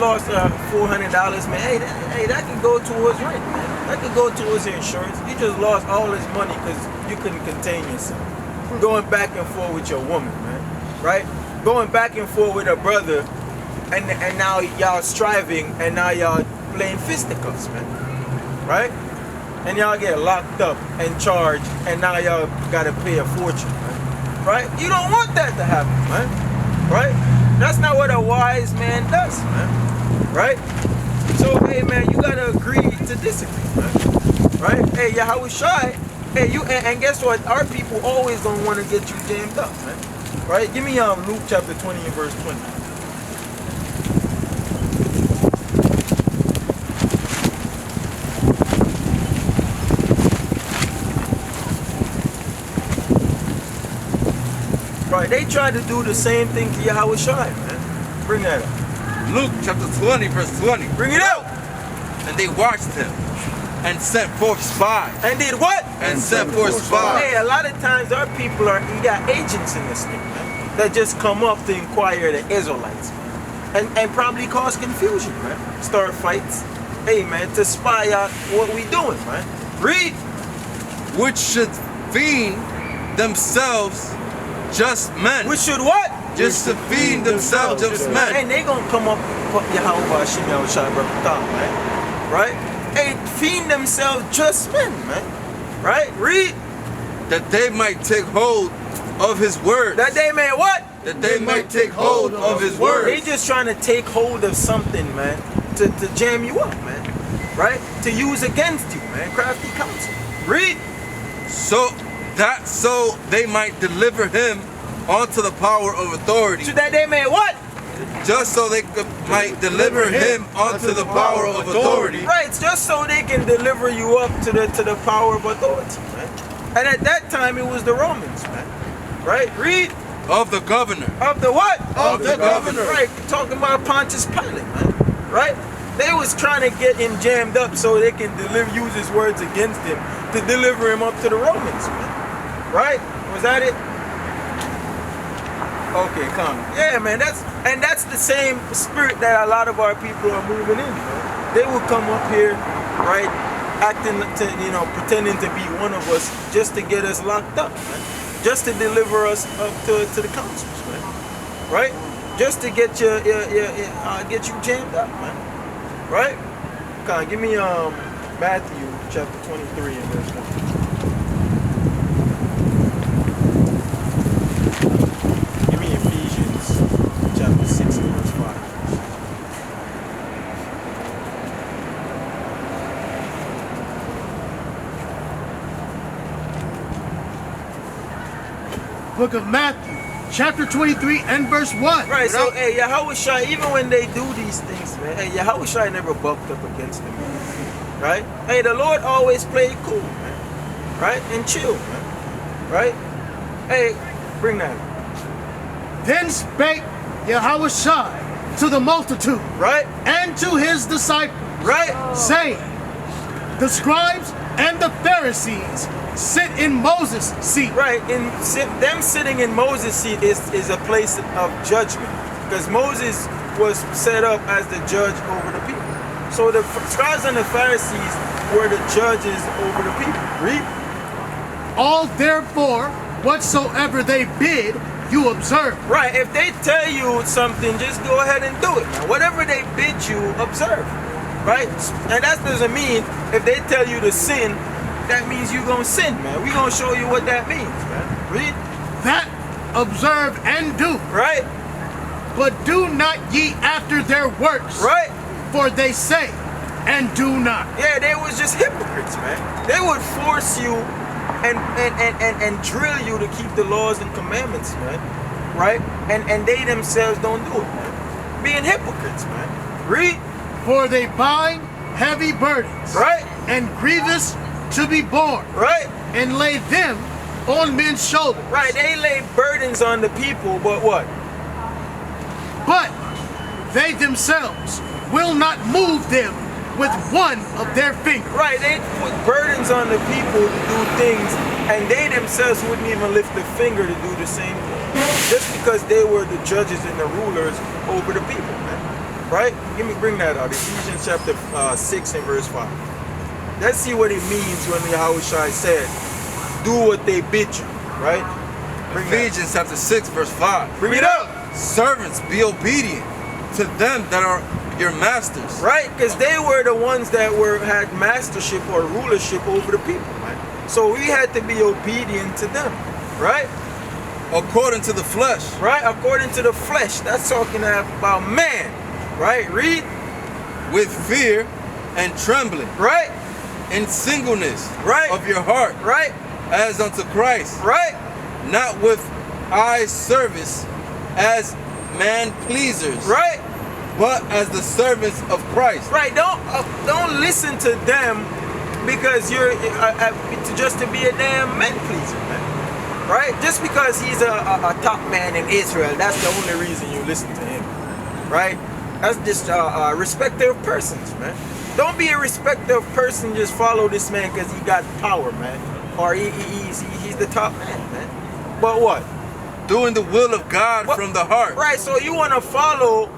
Lost $400, man. Hey, that can go towards rent, man. That could go towards your insurance. You just lost all this money because you couldn't contain yourself. Going back and forth with your woman, man. Right? Going back and forth with a brother, and now y'all striving, and now y'all playing fisticuffs, man. Right? And y'all get locked up and charged, and now y'all gotta pay a fortune, man. Right? You don't want that to happen, man. Right? That's not what a wise man does, man. Right? So, hey, man, you gotta agree to disagree, man. Right? Hey, Yahweh Shai. Hey, and guess what? Our people always gonna want to get you jammed up, man. Right? Give me Luke chapter 20 and verse 20. Right, they tried to do the same thing to Yahweh Shai, man. Bring that up. Luke chapter 20, verse 20. Bring it out. And they watched him and sent forth spies. And did what? And sent forth spies. Hey, a lot of times our people you got agents in this thing, man, that just come up to inquire the Israelites, man. And probably cause confusion, man. Start fights. Hey, man, to spy out what we doing, man. Read. Which should feed themselves just men. We should what? Just to feed themselves just men. And they gonna come up and Yahweh Hashem Yahushua Barakatah, man. Right? Hey, feed themselves just men, man. Right? Read. That they might take hold of his word. That they may what? That they might take hold of his word. They just trying to take hold of something, man, to jam you up, man. Right? To use against you, man. Crafty counsel. Read. So they might deliver him onto the power of authority. So that they may what? Just so they might deliver him onto the power of authority. Right, just so they can deliver you up to the power of authority, man. And at that time it was the Romans, man. Right? Read. Of the governor. Of the what? Of the governor. Right, talking about Pontius Pilate, man. Right? They was trying to get him jammed up so they can use his words against him to deliver him up to the Romans, man. Right? Was that it? Okay, come. Yeah, man. That's the same spirit that a lot of our people are moving in. Man. They will come up here, right, acting pretending to be one of us just to get us locked up, man. Just to deliver us up to the councils, man. Right? Just to get you jammed up, man. Right? Come on, give me Matthew chapter 23 and verse 1. Chapter 6 and verse 5. Book of Matthew, chapter 23 and verse 1. Right, so hey, Yahushua, even when they do these things, man, hey, Yahushua never bucked up against them, man. Right? Hey, the Lord always played cool, man. Right? And chill, man. Right? Hey, bring that. Then spake Yahushua to the multitude, Right? and to his disciples, Right? saying, the scribes and the Pharisees sit in Moses' seat. Right, them sitting in Moses' seat is a place of judgment, because Moses was set up as the judge over the people. So the scribes and the Pharisees were the judges over the people. Read. All therefore, whatsoever they bid, you observe. Right, if they tell you something, just go ahead and do it. Man. Whatever they bid you, observe. Right? And that doesn't mean if they tell you to sin, that means you're going to sin, man. We're going to show you what that means, man. Read. That observe and do. Right? But do not ye after their works. Right? For they say, and do not. Yeah, they was just hypocrites, man. They would force you and drill you to keep the laws and commandments, man. Right? And they themselves don't do it, man. Being hypocrites, man. Read. For they bind heavy burdens. Right? And grievous to be borne. Right? And lay them on men's shoulders. Right, they lay burdens on the people, but what? But they themselves will not move them with one of their fingers. Right, they put burdens on the people to do things, and they themselves wouldn't even lift a finger to do the same thing. Just because they were the judges and the rulers over the people, man. Right? Bring that out. Ephesians chapter 6 and verse 5. Let's see what it means when Yahushua said, do what they bid you. Right? Ephesians chapter 6 verse 5. Bring it up. Servants, be obedient to them that are your masters. Right? Because they were the ones that had mastership or rulership over the people. Right? So we had to be obedient to them. Right? According to the flesh. Right? According to the flesh. That's talking about man. Right? Read. With fear and trembling. Right? In singleness. Right. Of your heart. Right? As unto Christ. Right? Not with eye service as man pleasers. Right? But as the servants of Christ. Right? Don't listen to them because you're just to be a damn man pleaser, man. Right? Just because he's a top man in Israel, that's the only reason you listen to him. Right? That's just respecter of persons, man. Don't be a respecter of person. Just follow this man because he got power, man, or he's the top man. But what? Doing the will of God from the heart. Right. So you want to follow.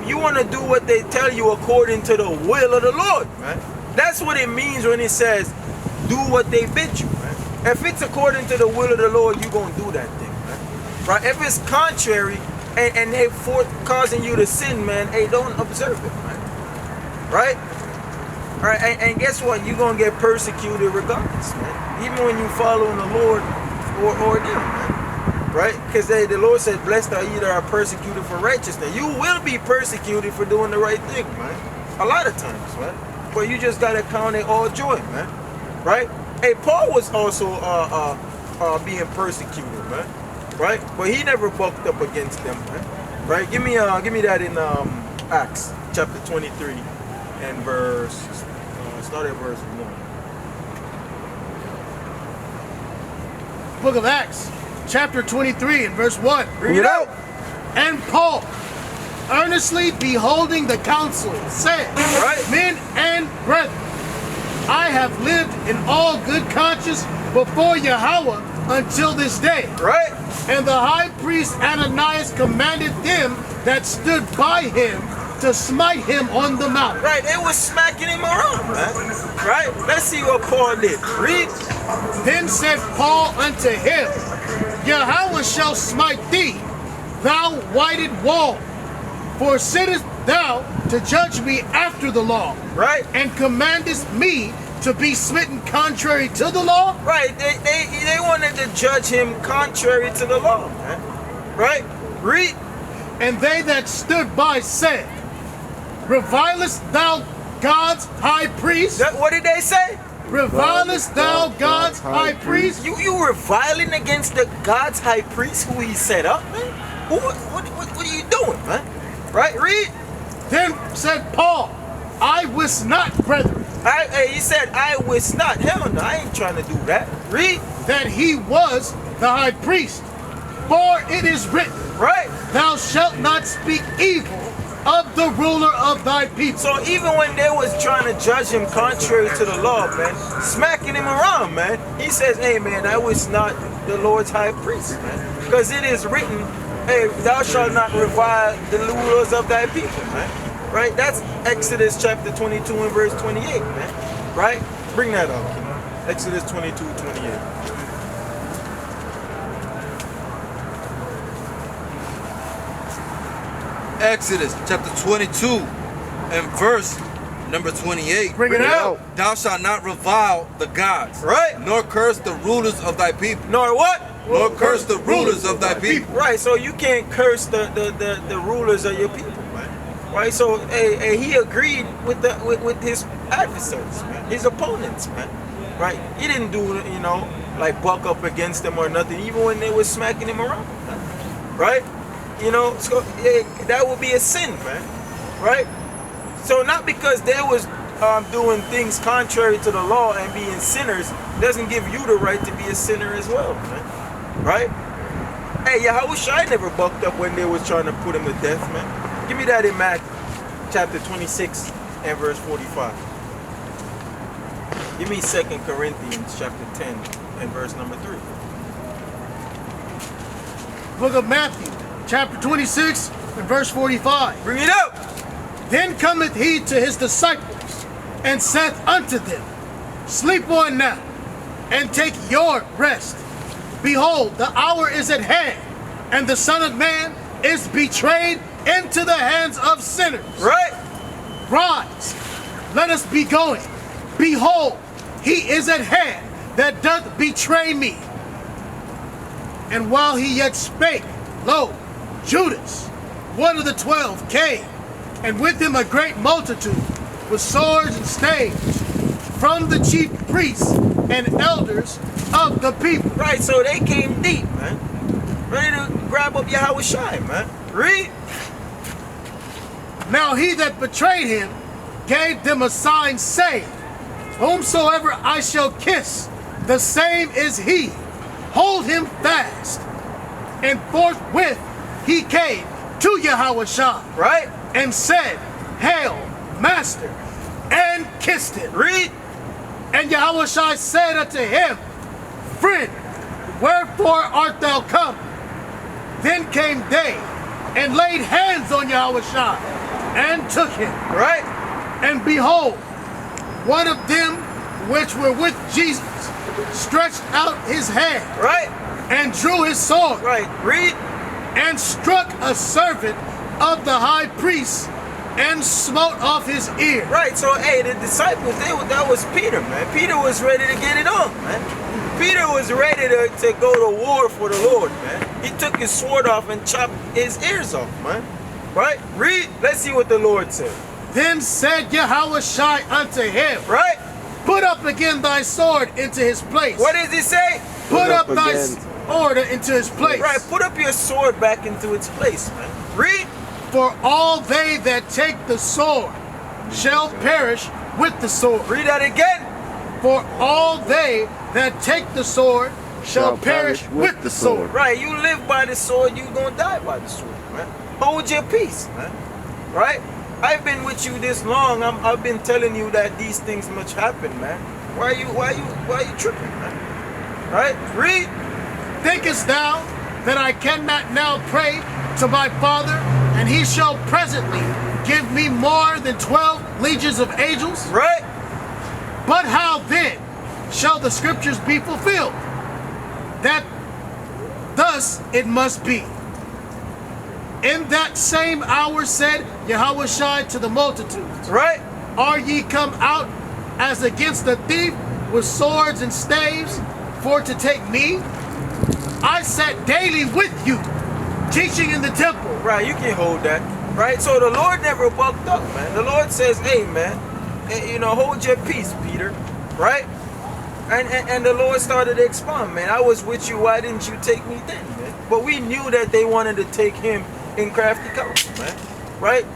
You want to do what they tell you according to the will of the Lord, man. That's what it means when it says, "Do what they bid you." Man. If it's according to the will of the Lord, you gonna do that thing, man. Right? If it's contrary and they causing you to sin, man, hey, don't observe it, man. Right? Right, and guess what? You're going to get persecuted regardless, man. Even when you following the Lord or them, man. Right? Because the Lord said, blessed are ye that are persecuted for righteousness. You will be persecuted for doing the right thing, man. A lot of times, man. But you just got to count it all joy, man. Right? Hey, Paul was also being persecuted, man. Right? But he never bucked up against them, man. Right? Give me that in Acts chapter 23 and verse, start at verse 1. Book of Acts, chapter 23 and verse 1. Read it out. And Paul, earnestly beholding the council, said, Right. Men and brethren, I have lived in all good conscience before Yahweh until this day. Right? And the high priest Ananias commanded them that stood by him to smite him on the mouth. Right, they was smacking him around, man. Right? Let's see what Paul did. Read. Then said Paul unto him, Yahweh shall smite thee, thou whited wall. For sittest thou to judge me after the law, Right? and commandest me to be smitten contrary to the law? Right, they wanted to judge him contrary to the law, man. Right? Read. And they that stood by said, Revilest thou God's high priest? What did they say? Revilest thou God's high priest? You reviling against the God's high priest who he set up, man? What are you doing, man? Right? Read. Then said Paul, I wis not, brethren, He said, I wis not. Hell no, I ain't trying to do that. Read. that he was the high priest. For it is written, Right. thou shalt not speak evil of the ruler of thy people. So even when they was trying to judge him contrary to the law, man, smacking him around, man, he says, hey, man, I was not the Lord's high priest, man. Because it is written, hey, thou shalt not revile the rulers of thy people, man. Right? That's Exodus chapter 22 and verse 28, man. Right? Bring that up, King. Exodus 22, 28. Exodus chapter 22 and verse number 28. Bring it out. Thou shalt not revile the gods, Right. nor curse the rulers of thy people, Nor what? nor curse the rulers of thy people. Right, so you can't curse the rulers of your people, man. Right, so he agreed with his adversaries, man, his opponents, man. Right, he didn't do like buck up against them or nothing, even when they were smacking him around, man. Right, so that would be a sin, man. Right, so not because they was doing things contrary to the law and being sinners doesn't give you the right to be a sinner as well, man. Right? Hey, Yahushua never bucked up when they was trying to put him to death, man. Give me that in Matthew chapter 26 and verse 45. Give me 2 Corinthians chapter 10 and verse number 3. Book of Matthew, chapter 26 and verse 45. Bring it up! Then cometh he to his disciples, and saith unto them, Sleep on now, and take your rest. Behold, the hour is at hand, and the Son of Man is betrayed into the hands of sinners. Right? Rise, let us be going. Behold, he is at hand that doth betray me. And while he yet spake, lo, Judas, one of the 12, came, and with him a great multitude, with swords and staves, from the chief priests and elders of the people. Right, so they came deep, man. Ready to grab up Yahushua, man. Read. Now he that betrayed him gave them a sign, saying, Whomsoever I shall kiss, the same is he. Hold him fast. And forthwith he came to Yahushua, Right? and said, Hail, Master, and kissed him. Read. And Yahushua said unto him, Friend, wherefore art thou come? Then came they, and laid hands on Yahushua, and took him. Right? And behold, one of them which were with Jesus stretched out his hand, Right? and drew his sword, Right. Read. and struck a servant of the high priest, and smote off his ear. Right, so hey, the disciples, that was Peter, man. Peter was ready to get it on, man. Peter was ready to go to war for the Lord, man. He took his sword off and chopped his ears off, man. Right? Read. Let's see what the Lord said. Then said Yahushua unto him, Right? Put up again thy sword into his place. What does he say? Put up up thy again. sword into his place. Right, put up your sword back into its place, man. Read. For all they that take the sword shall perish with the sword. Read that again. For all they that take the sword shall perish with the sword. Right, you live by the sword, you gonna die by the sword, man. Hold your peace, man. Right? I've been with you this long. I've been telling you that these things must happen, man. Why you tripping, man? Right? Read. Thinkest thou that I cannot now pray to my Father, and he shall presently give me more than 12 legions of angels? Right? But how then shall the scriptures be fulfilled? That thus it must be. In that same hour said Yahushua to the multitudes, Right? Are ye come out as against a thief with swords and staves for to take me? I sat daily with you, teaching in the temple. Right, you can hold that. Right? So the Lord never bucked up, man. The Lord says, hey, man, hold your peace, Peter. Right? And the Lord started to expound, man. I was with you, why didn't you take me then, man? But we knew that they wanted to take him in crafty counsel, man. Right?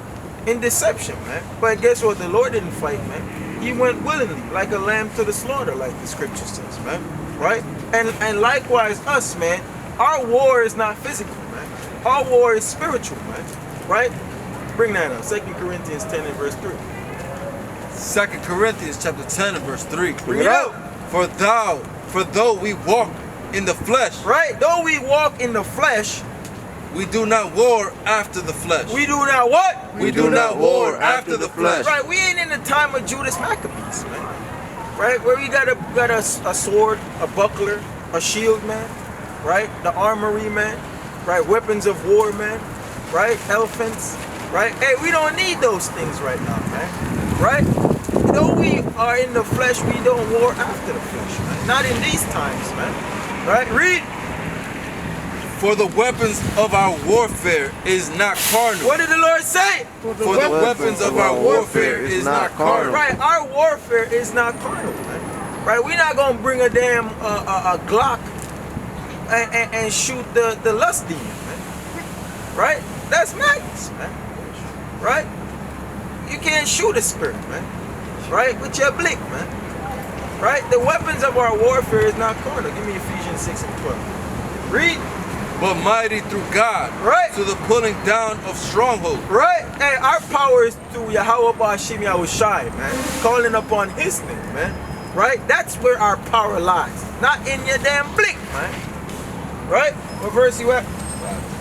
In deception, man. But guess what? The Lord didn't fight, man. He went willingly, like a lamb to the slaughter, like the scripture says, man. Right? And likewise us, man. Our war is not physical, man. Our war is spiritual, man. Right? Bring that up. 2 Corinthians 10 and verse 3. 2 Corinthians chapter 10 and verse 3. Bring it out. For though we walk in the flesh, Right? Though we walk in the flesh, we do not war after the flesh. we do not what? We do not war after the flesh. Right, we ain't in the time of Judas Maccabees, man. Right, where we got a sword, a buckler, a shield, man. Right, the armory, man. Right, weapons of war, man. Right, elephants. Right, hey, we don't need those things right now, man. Right, though we are in the flesh, we don't war after the flesh, man. Not in these times, man. Right, read. For the weapons of our warfare is not carnal. What did the Lord say? For the weapons of our warfare is not carnal. Right, our warfare is not carnal, man. Right, we're not gonna bring a damn a Glock and shoot the lust demon, man. Right, that's madness, man. Right, you can't shoot a spirit, man. Right, with your blick, man. Right, the weapons of our warfare is not carnal. Give me Ephesians 6 and 12. Read. But mighty through God, Right. to the pulling down of strongholds. Right? Hey, our power is through Yahweh Ba'ashim Yahushai, man. Calling upon his name, man. Right? That's where our power lies. Not in your damn blick, man. Right? What verse you at?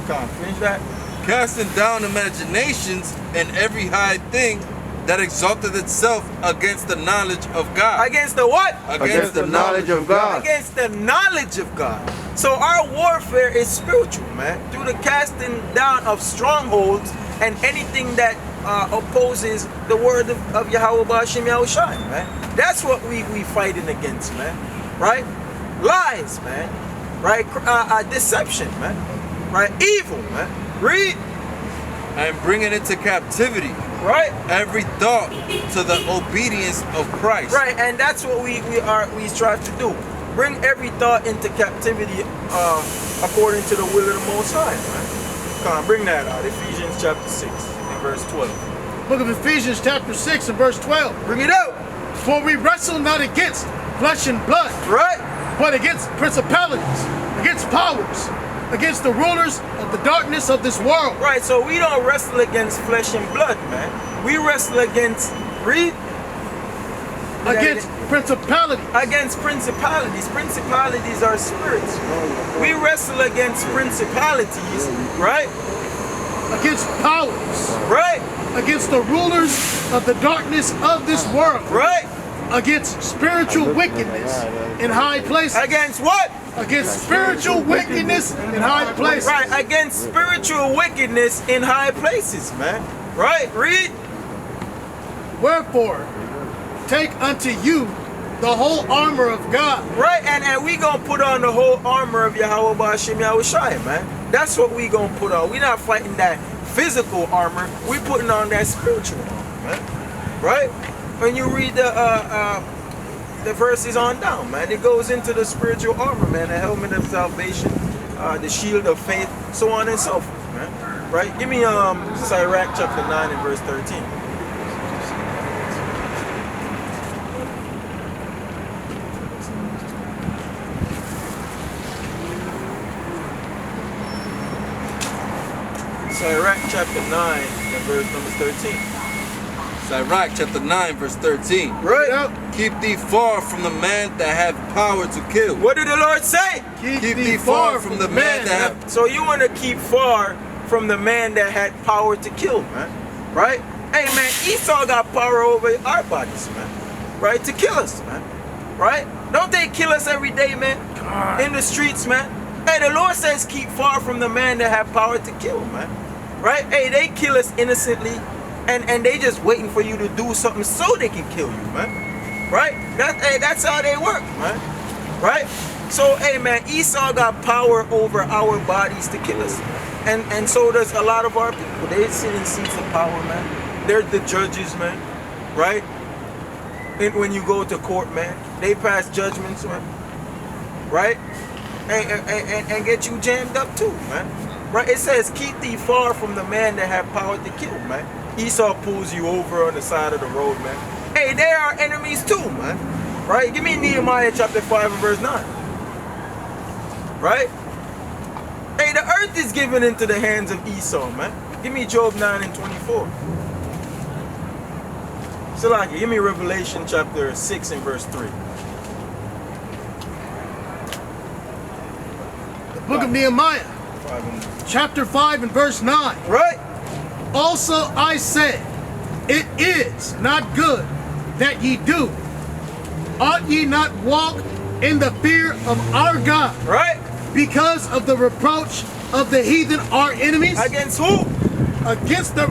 Come on, finish that. Casting down imaginations and every high thing that exalted itself against the knowledge of God. Against the what? Against the knowledge of God. Against the knowledge of God. So our warfare is spiritual, man. Through the casting down of strongholds and anything that opposes the word of Yahweh Ba'ashim Yahushai, man. That's what we fighting against, man. Right? Lies, man. Right? Deception, man. Right? Evil, man. Read. And bringing it to captivity. Right? Every thought to the obedience of Christ. Right, and that's what we strive to do. Bring every thought into captivity according to the will of the Most High, man. Come on, bring that out. Ephesians chapter 6 and verse 12. Book of Ephesians chapter 6 and verse 12. Bring it out. For we wrestle not against flesh and blood, Right? but against principalities, against powers, against the rulers of the darkness of this world. Right, so we don't wrestle against flesh and blood, man. We wrestle against, read? Against principalities. Against principalities. Principalities are spirits. We wrestle against principalities, right? Against powers. Right? Against the rulers of the darkness of this world. Right? Against spiritual wickedness in high places. Against what? Against spiritual wickedness in high places. Right, against spiritual wickedness in high places, man. Right? Read. Wherefore, take unto you the whole armor of God. Right, and we gonna put on the whole armor of Yahweh Ba'ashim Yahushai, man. That's what we gonna put on. We not fighting that physical armor. We putting on that spiritual armor, man. Right? When you read the verses on down, man, it goes into the spiritual armor, man. The helmet of salvation, the shield of faith, so on and so forth, man. Right? Give me Sirach chapter 9 and verse 13. Sirach chapter 9 and verse number 13. Sirach chapter 9 verse 13. Right? Keep thee far from the man that have power to kill. What did the Lord say? Keep thee far from the man that have... So you want to keep far from the man that had power to kill, man. Right? Hey, man, Esau got power over our bodies, man. Right? To kill us, man. Right? Don't they kill us every day, man? In the streets, man. Hey, the Lord says keep far from the man that have power to kill, man. Right? Hey, they kill us innocently, and they just waiting for you to do something so they can kill you, man. Right? That's how they work, man. Right? So, hey, man, Esau got power over our bodies to kill us. And so does a lot of our people. They sit in seats of power, man. They're the judges, man. Right? when you go to court, man. They pass judgments, man. Right? And get you jammed up too, man. Right? It says, keep thee far from the man that have power to kill, man. Esau pulls you over on the side of the road, man. Hey, they are enemies too, man. Right? Give me Nehemiah chapter 5 and verse 9. Right? Hey, the earth is given into the hands of Esau, man. Give me Job 9 and 24. Salaki, give me Revelation chapter 6 and verse 3. The book of Nehemiah, 5 and chapter 5 and verse 9. right? Also I said, it is not good that ye do. Ought ye not walk in the fear of our God? Right? Because of the reproach of the heathen, our enemies? Against who?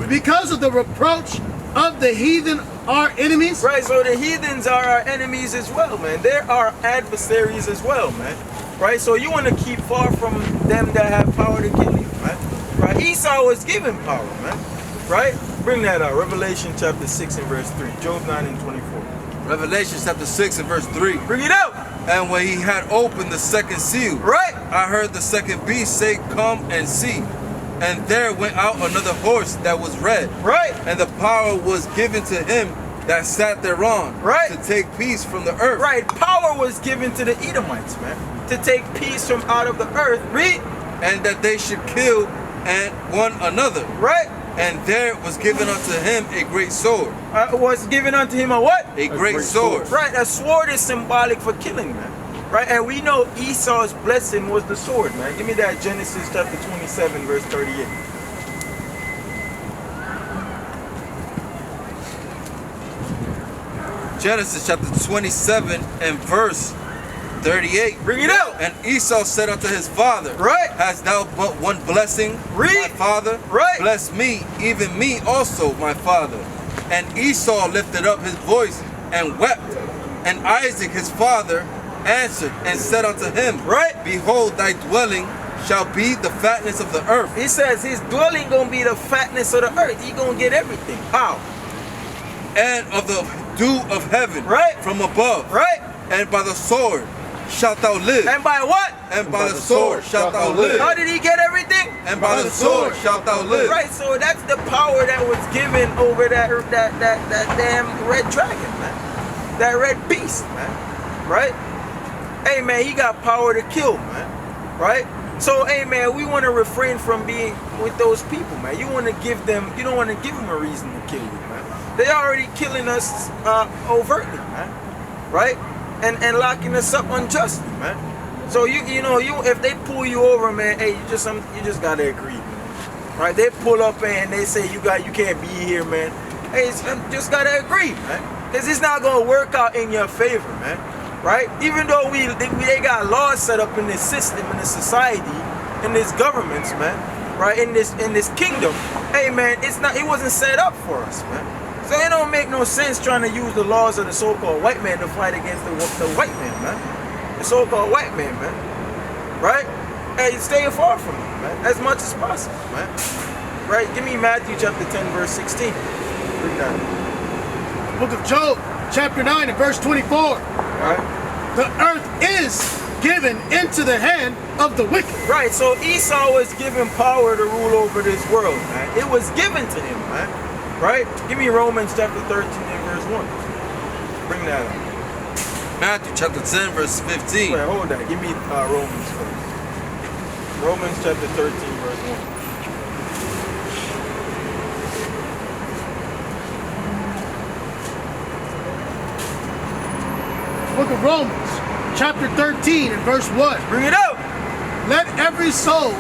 Because of the reproach of the heathen, our enemies? Right, so the heathens are our enemies as well, man. They're our adversaries as well, man. Right, so you want to keep far from them that have power to kill you, man. Right, Esau was given power, man. Right? Bring that out. Revelation chapter 6 and verse 3. Job 9 and 24. Revelation chapter 6 and verse 3. Bring it out. And when he had opened the second seal, Right? I heard the second beast say, come and see. And there went out another horse that was red. Right? And the power was given to him that sat thereon, Right. to take peace from the earth. Right. Power was given to the Edomites, man. To take peace from out of the earth. Read. And that they should kill and one another. Right? And there was given unto him a great sword. Was given unto him a what? A great sword. Right. A sword is symbolic for killing, man. Right? And we know Esau's blessing was the sword, man. Give me that Genesis chapter 27, verse 38. Genesis chapter 27 and verse 38. Bring it out. And Esau said unto his father, Right. Hast thou but one blessing, Read. my father? Right. Bless me, even me also, my father. And Esau lifted up his voice and wept. And Isaac his father answered and said unto him, Right. Behold, thy dwelling shall be the fatness of the earth. He says his dwelling gonna be the fatness of the earth. He gonna get everything. How? And of the dew of heaven, Right. from above. Right? And by the sword shalt thou live. And by what? And by the sword shalt thou live. How did he get everything? And by the sword shalt thou live. Right, so that's the power that was given over that damn red dragon, man. That red beast, man. Right? Hey man, he got power to kill, man. Right? So hey man, we want to refrain from being with those people, man. You want to give them, you don't want to give them a reason to kill you, man. They already killing us overtly, man. Right? And locking us up unjustly, man. So you know if they pull you over, man, hey, you just gotta agree, man. Right? They pull up and they say you can't be here, man. Hey, you just gotta agree, man. Cause it's not gonna work out in your favor, man. Right? Even though they got laws set up in this system, in this society, in this governments, man. Right? In this kingdom, hey man, it wasn't set up for us, man. So it don't make no sense trying to use the laws of the so-called white man to fight against the white man, man. The so-called white man, man. Right? Hey, stay far from him, man, as much as possible, man. Right? Give me Matthew chapter 10, verse 16. Read that. Book of Job, chapter 9 and verse 24. Right? The earth is given into the hand of the wicked. Right, so Esau was given power to rule over this world, man. It was given to him, man. Right? Give me Romans chapter 13 and verse 1. Bring that up. Matthew chapter 10 verse 15. Wait, hold that. Give me Romans first. Romans chapter 13 verse 1. Book of Romans, chapter 13 and verse 1. Bring it out. Let every soul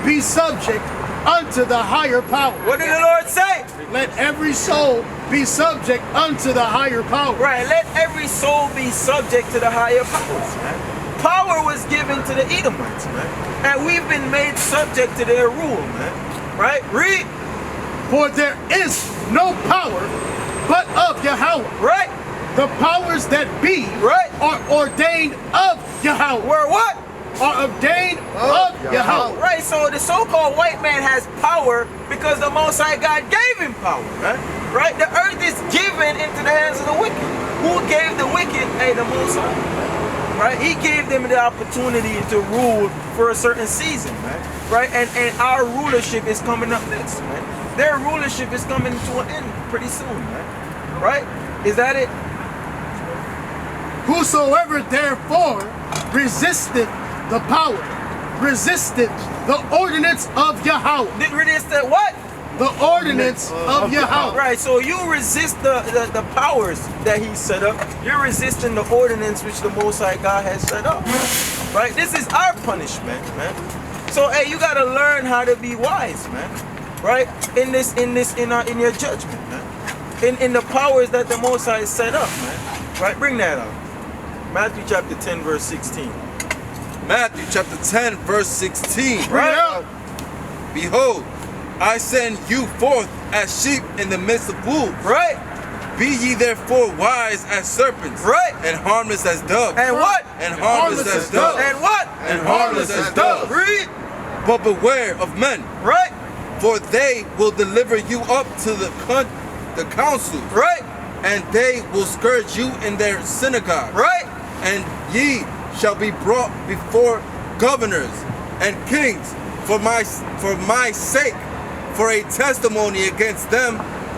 be subject unto the higher power. What did the Lord say? Let every soul be subject unto the higher power. Right, let every soul be subject to the higher powers, man. Power was given to the Edomites, man. And we've been made subject to their rule, man. Right? Read. For there is no power but of Yahweh. Right? The powers that be Right. are ordained of Yahweh. Were what? Are ordained of Yahweh. Right, so the so-called white man has power because the Most High God gave him power, man. Right? The earth is given into the hands of the wicked. Who gave the wicked? Hey, the Most High. Right? He gave them the opportunity to rule for a certain season, man. Right? And our rulership is coming up next, man. Their rulership is coming to an end pretty soon, man. Right? Is that it? Whosoever therefore resisteth the power, resisteth the ordinance of Yahweh. Did resist the what? The ordinance of Yahweh. Right, so you resist the powers that he set up. You're resisting the ordinance which the Most High God has set up. Right? This is our punishment, man. So hey, you gotta learn how to be wise, man. Right? In your judgment, man. In the powers that the Most High set up, man. Right? Bring that up. Matthew chapter 10, verse 16. Matthew chapter 10, verse 16. Right? Behold, I send you forth as sheep in the midst of wolves. Right? Be ye therefore wise as serpents. Right? And harmless as doves. And what? And harmless as doves. And what? And harmless as doves. Read. But beware of men, Right? for they will deliver you up to the council. Right? And they will scourge you in their synagogue. Right? And ye shall be brought before governors and kings for my sake, for a testimony against them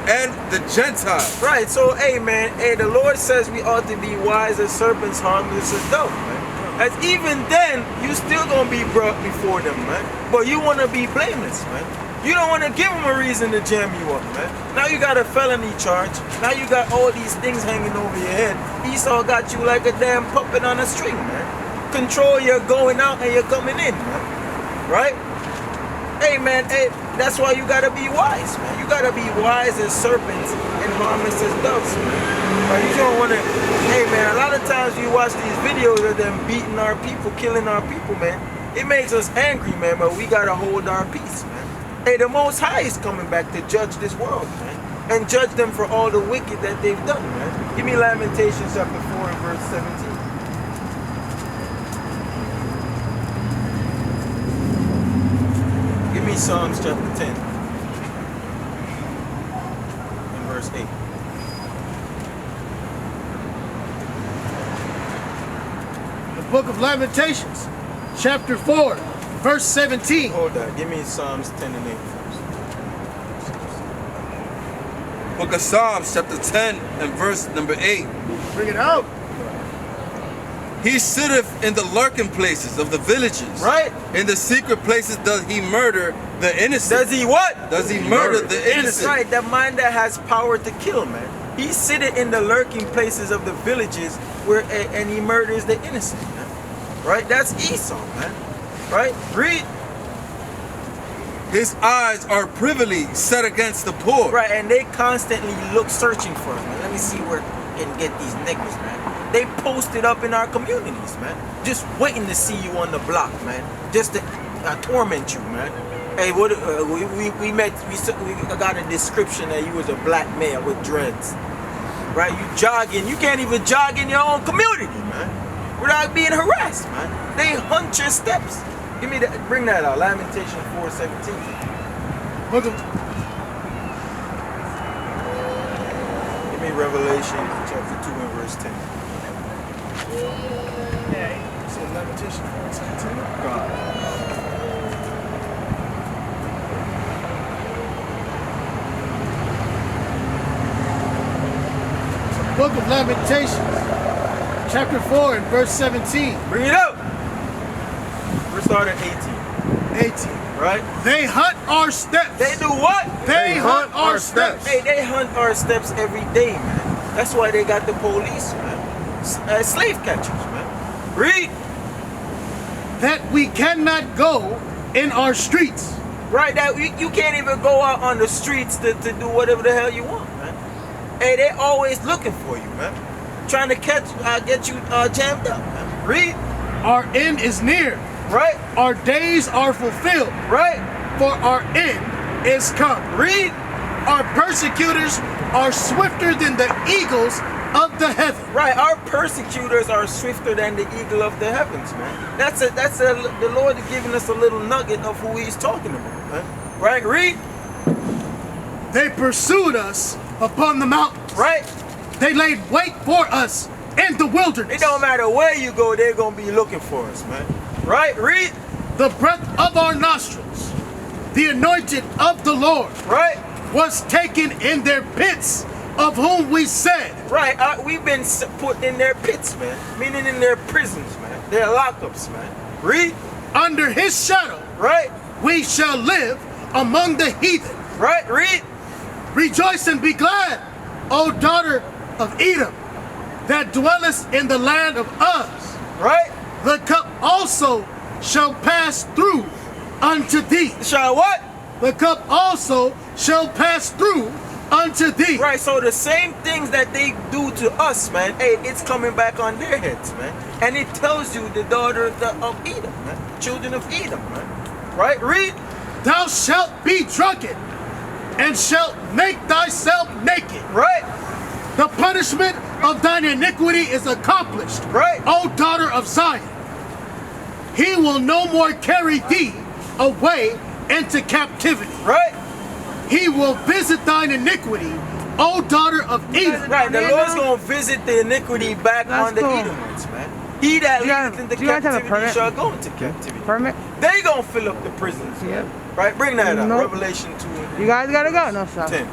and the Gentiles. Right, so hey man, hey, the Lord says we ought to be wise as serpents, harmless as doves, man. As even then, you still gonna be brought before them, man. But you wanna be blameless, man. You don't wanna give them a reason to jam you up, man. Now you got a felony charge. Now you got all these things hanging over your head. Esau got you like a damn puppet on a string, man. Control your going out and your coming in, man. Right? Hey man, hey, that's why you gotta be wise, man. You gotta be wise as serpents and harmless as doves, man. Right? You don't wanna, hey man, a lot of times you watch these videos of them beating our people, killing our people, man. It makes us angry, man, but we gotta hold our peace, man. Hey, the Most High is coming back to judge this world, man. And judge them for all the wicked that they've done, man. Give me Lamentations chapter 4 and verse 17. Give me Psalms chapter 10 and verse 8. The book of Lamentations, chapter 4, verse 17. Hold that. Give me Psalms 10 and 8 first. Book of Psalms chapter 10 and verse number 8. Bring it out. He sitteth in the lurking places of the villages. Right? In the secret places does he murder the innocent. Does he what? Does he murder the innocent? Right, that mind that has power to kill, man. He sitteth in the lurking places of the villages where and he murders the innocent, man. Right? That's Esau, man. Right? Read. His eyes are privily set against the poor. Right, and they constantly look searching for him, man. Let me see where I can get these niggas, man. They posted up in our communities, man. Just waiting to see you on the block, man. Just to torment you, man. Hey, what we got a description that you was a black male with dreads. Right? You jogging. You can't even jog in your own community, man. Without being harassed, man. They hunt your steps. Give me that. Bring that out. Lamentation 4:17. Book of Give me Revelation chapter 2 and verse 10. so Lamentation 4:17. God. Book of Lamentations, chapter 4 and verse 17. Bring it up. We're starting 18. 18. Right? They hunt our steps. They do what? They hunt our steps. Hey, they hunt our steps every day, man. That's why they got the police, man. Slave catchers, man. Read. That we cannot go in our streets. Right, that you can't even go out on the streets to do whatever the hell you want, man. Hey, they always looking for you, man. Trying to get you jammed up, man. Read. Our end is near. Right? Our days are fulfilled. Right? For our end is come. Read. Our persecutors are swifter than the eagles of the heaven. Right, our persecutors are swifter than the eagle of the heavens, man. The Lord is giving us a little nugget of who he's talking about, man. Right, read. They pursued us upon the mountains. Right. They laid wait for us in the wilderness. It don't matter where you go, they're gonna be looking for us, man. Right? Read. The breath of our nostrils, the anointed of the Lord, Right? was taken in their pits, of whom we said, Right. We've been put in their pits, man. Meaning in their prisons, man. Their lockups, man. Read. under his shadow Right? we shall live among the heathen. Right? Read. Rejoice and be glad, O daughter of Edom, that dwellest in the land of Uz. Right? The cup also shall pass through unto thee. Shall what? The cup also shall pass through unto thee. Right, so the same things that they do to us, man, hey, it's coming back on their heads, man. And it tells you the daughter of Edom, man. Children of Edom, man. Right? Read. Thou shalt be drunken, and shalt make thyself naked. Right? The punishment of thine iniquity is accomplished, Right? O daughter of Zion. He will no more carry thee away into captivity. Right? He will visit thine iniquity, O daughter of Edom. Right, the Lord's gonna visit the iniquity back on the Edomites, man. He that leadeth into captivity shall go into captivity. Permit? They gonna fill up the prisons. Yep. Right? Bring that up. Nope. Revelation 2 and You guys gotta go. No, stop. 10.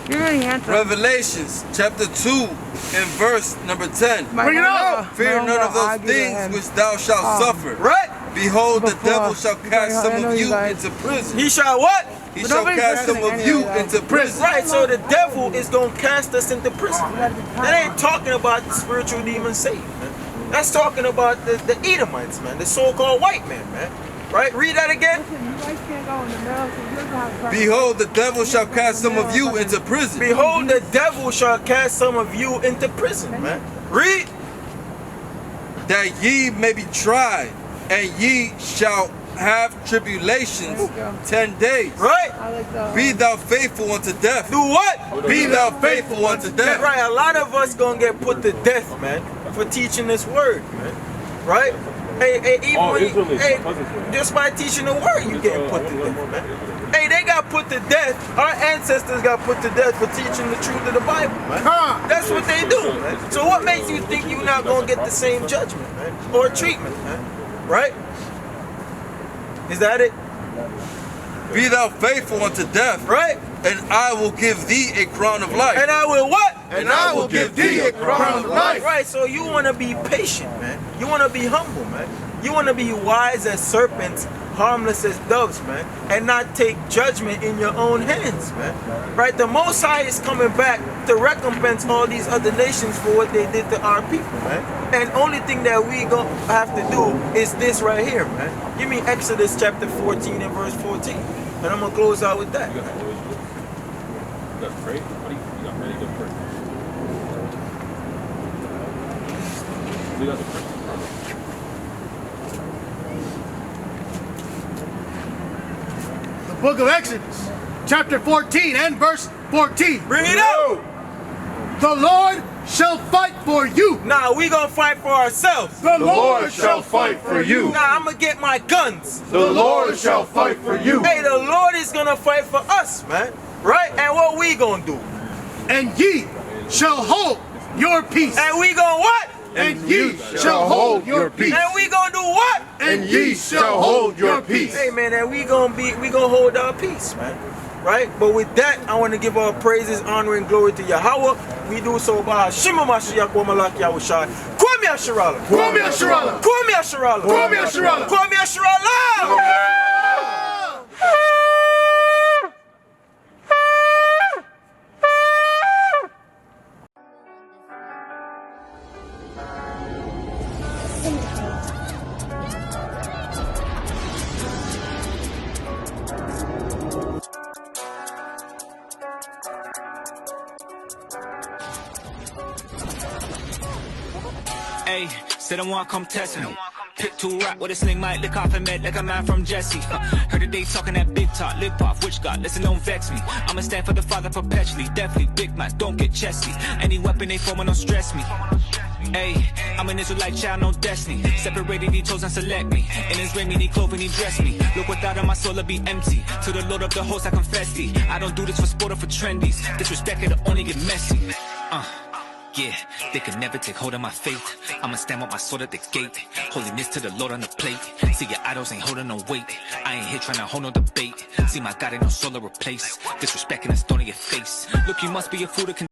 You really handsome. Revelations chapter 2 and verse number 10. Bring it up. Fear none of those things which thou shalt suffer. Right? Behold, the Before- devil shall cast I some know of you you guys- into prison. He shall what? He But shall nobody's cast some listening of you anyway. into prison. Right, so the devil is gonna cast us into prison. That ain't talking about the spiritual demons saved, man. That's talking about the Edomites, man, the so-called white man, man. Right? Read that again. Listen, you guys can't go in the middle because you're gonna have a problem. Behold, the devil shall cast some of you into prison. Behold, the devil shall cast some of you into prison, man. Read. That ye may be tried, and ye shall have tribulations There you go. 10 days. Right? I like the. Be thou faithful unto death. Do what? Be thou faithful unto death. Right, a lot of us gonna get put to death, man, for teaching this word, man. Right? Hey, even when you, hey, just by teaching the word, you getting put to death, man. Hey, they got put to death. Our ancestors got put to death for teaching the truth of the Bible, man. That's what they do, man. So what makes you think you're not gonna get the same judgment, man, or treatment, man? Right? Is that it? Be thou faithful unto death, Right? and I will give thee a crown of life. And I will what? And I will give thee a crown of life. Right, so you want to be patient, man. You want to be humble, man. You want to be wise as serpents, harmless as doves, man. And not take judgment in your own hands, man. Right, the Most High is coming back to recompense all these other nations for what they did to our people, man. And only thing that we gonna have to do is this right here, man. Give me Exodus chapter 14 and verse 14. And I'm going to close out with that. You got pray? What do you got ready to pray? You got the pray. The book of Exodus, chapter 14 and verse 14. Bring it out! The Lord shall fight for you. Nah, we gonna fight for ourselves. The Lord shall fight for you. Nah, I'm gonna get my guns. The Lord shall fight for you. Hey, the Lord is gonna fight for us, man. Right? And what we gonna do? And ye shall hold your peace. And we gonna what? And ye shall hold your peace. And we gonna do what? And ye shall hold your peace. Hey, man, and we gonna hold our peace, man. Right? But with that, I want to give our praises, honor, and glory to Yahweh. We do so by Shema Mashiach wa Malak Yahushai. Kwame Asherala. Kwame Asherala. Kwame Asherala. Kwame Asherala. Kwame Asherala. Hey, say don't want come test me. Pick two rap with a sling might lick off and met like a man from Jesse. Heard that they talking that big talk, lip off, which God, listen, don't vex me. I'ma stand for the Father perpetually, definitely big man, don't get chesty. Any weapon they form, don't stress me. Hey, I'm an Israelite child, no destiny. Separated, he chose and select me. In his ring, he clothed and he dressed me. Look without him, my soul will be empty. To the Lord of the hosts, I confess thee. I don't do this for sport or for trendies. Disrespect, it'll only get messy. Yeah, they can never take hold of my faith. I'ma stand with my sword at the gate. Holiness to the Lord on the plate. See, your idols ain't holding no weight. I ain't here trying to hold no debate. See, my God ain't no soul to replace. Disrespecting the stone in your face. Look, you must be a fool to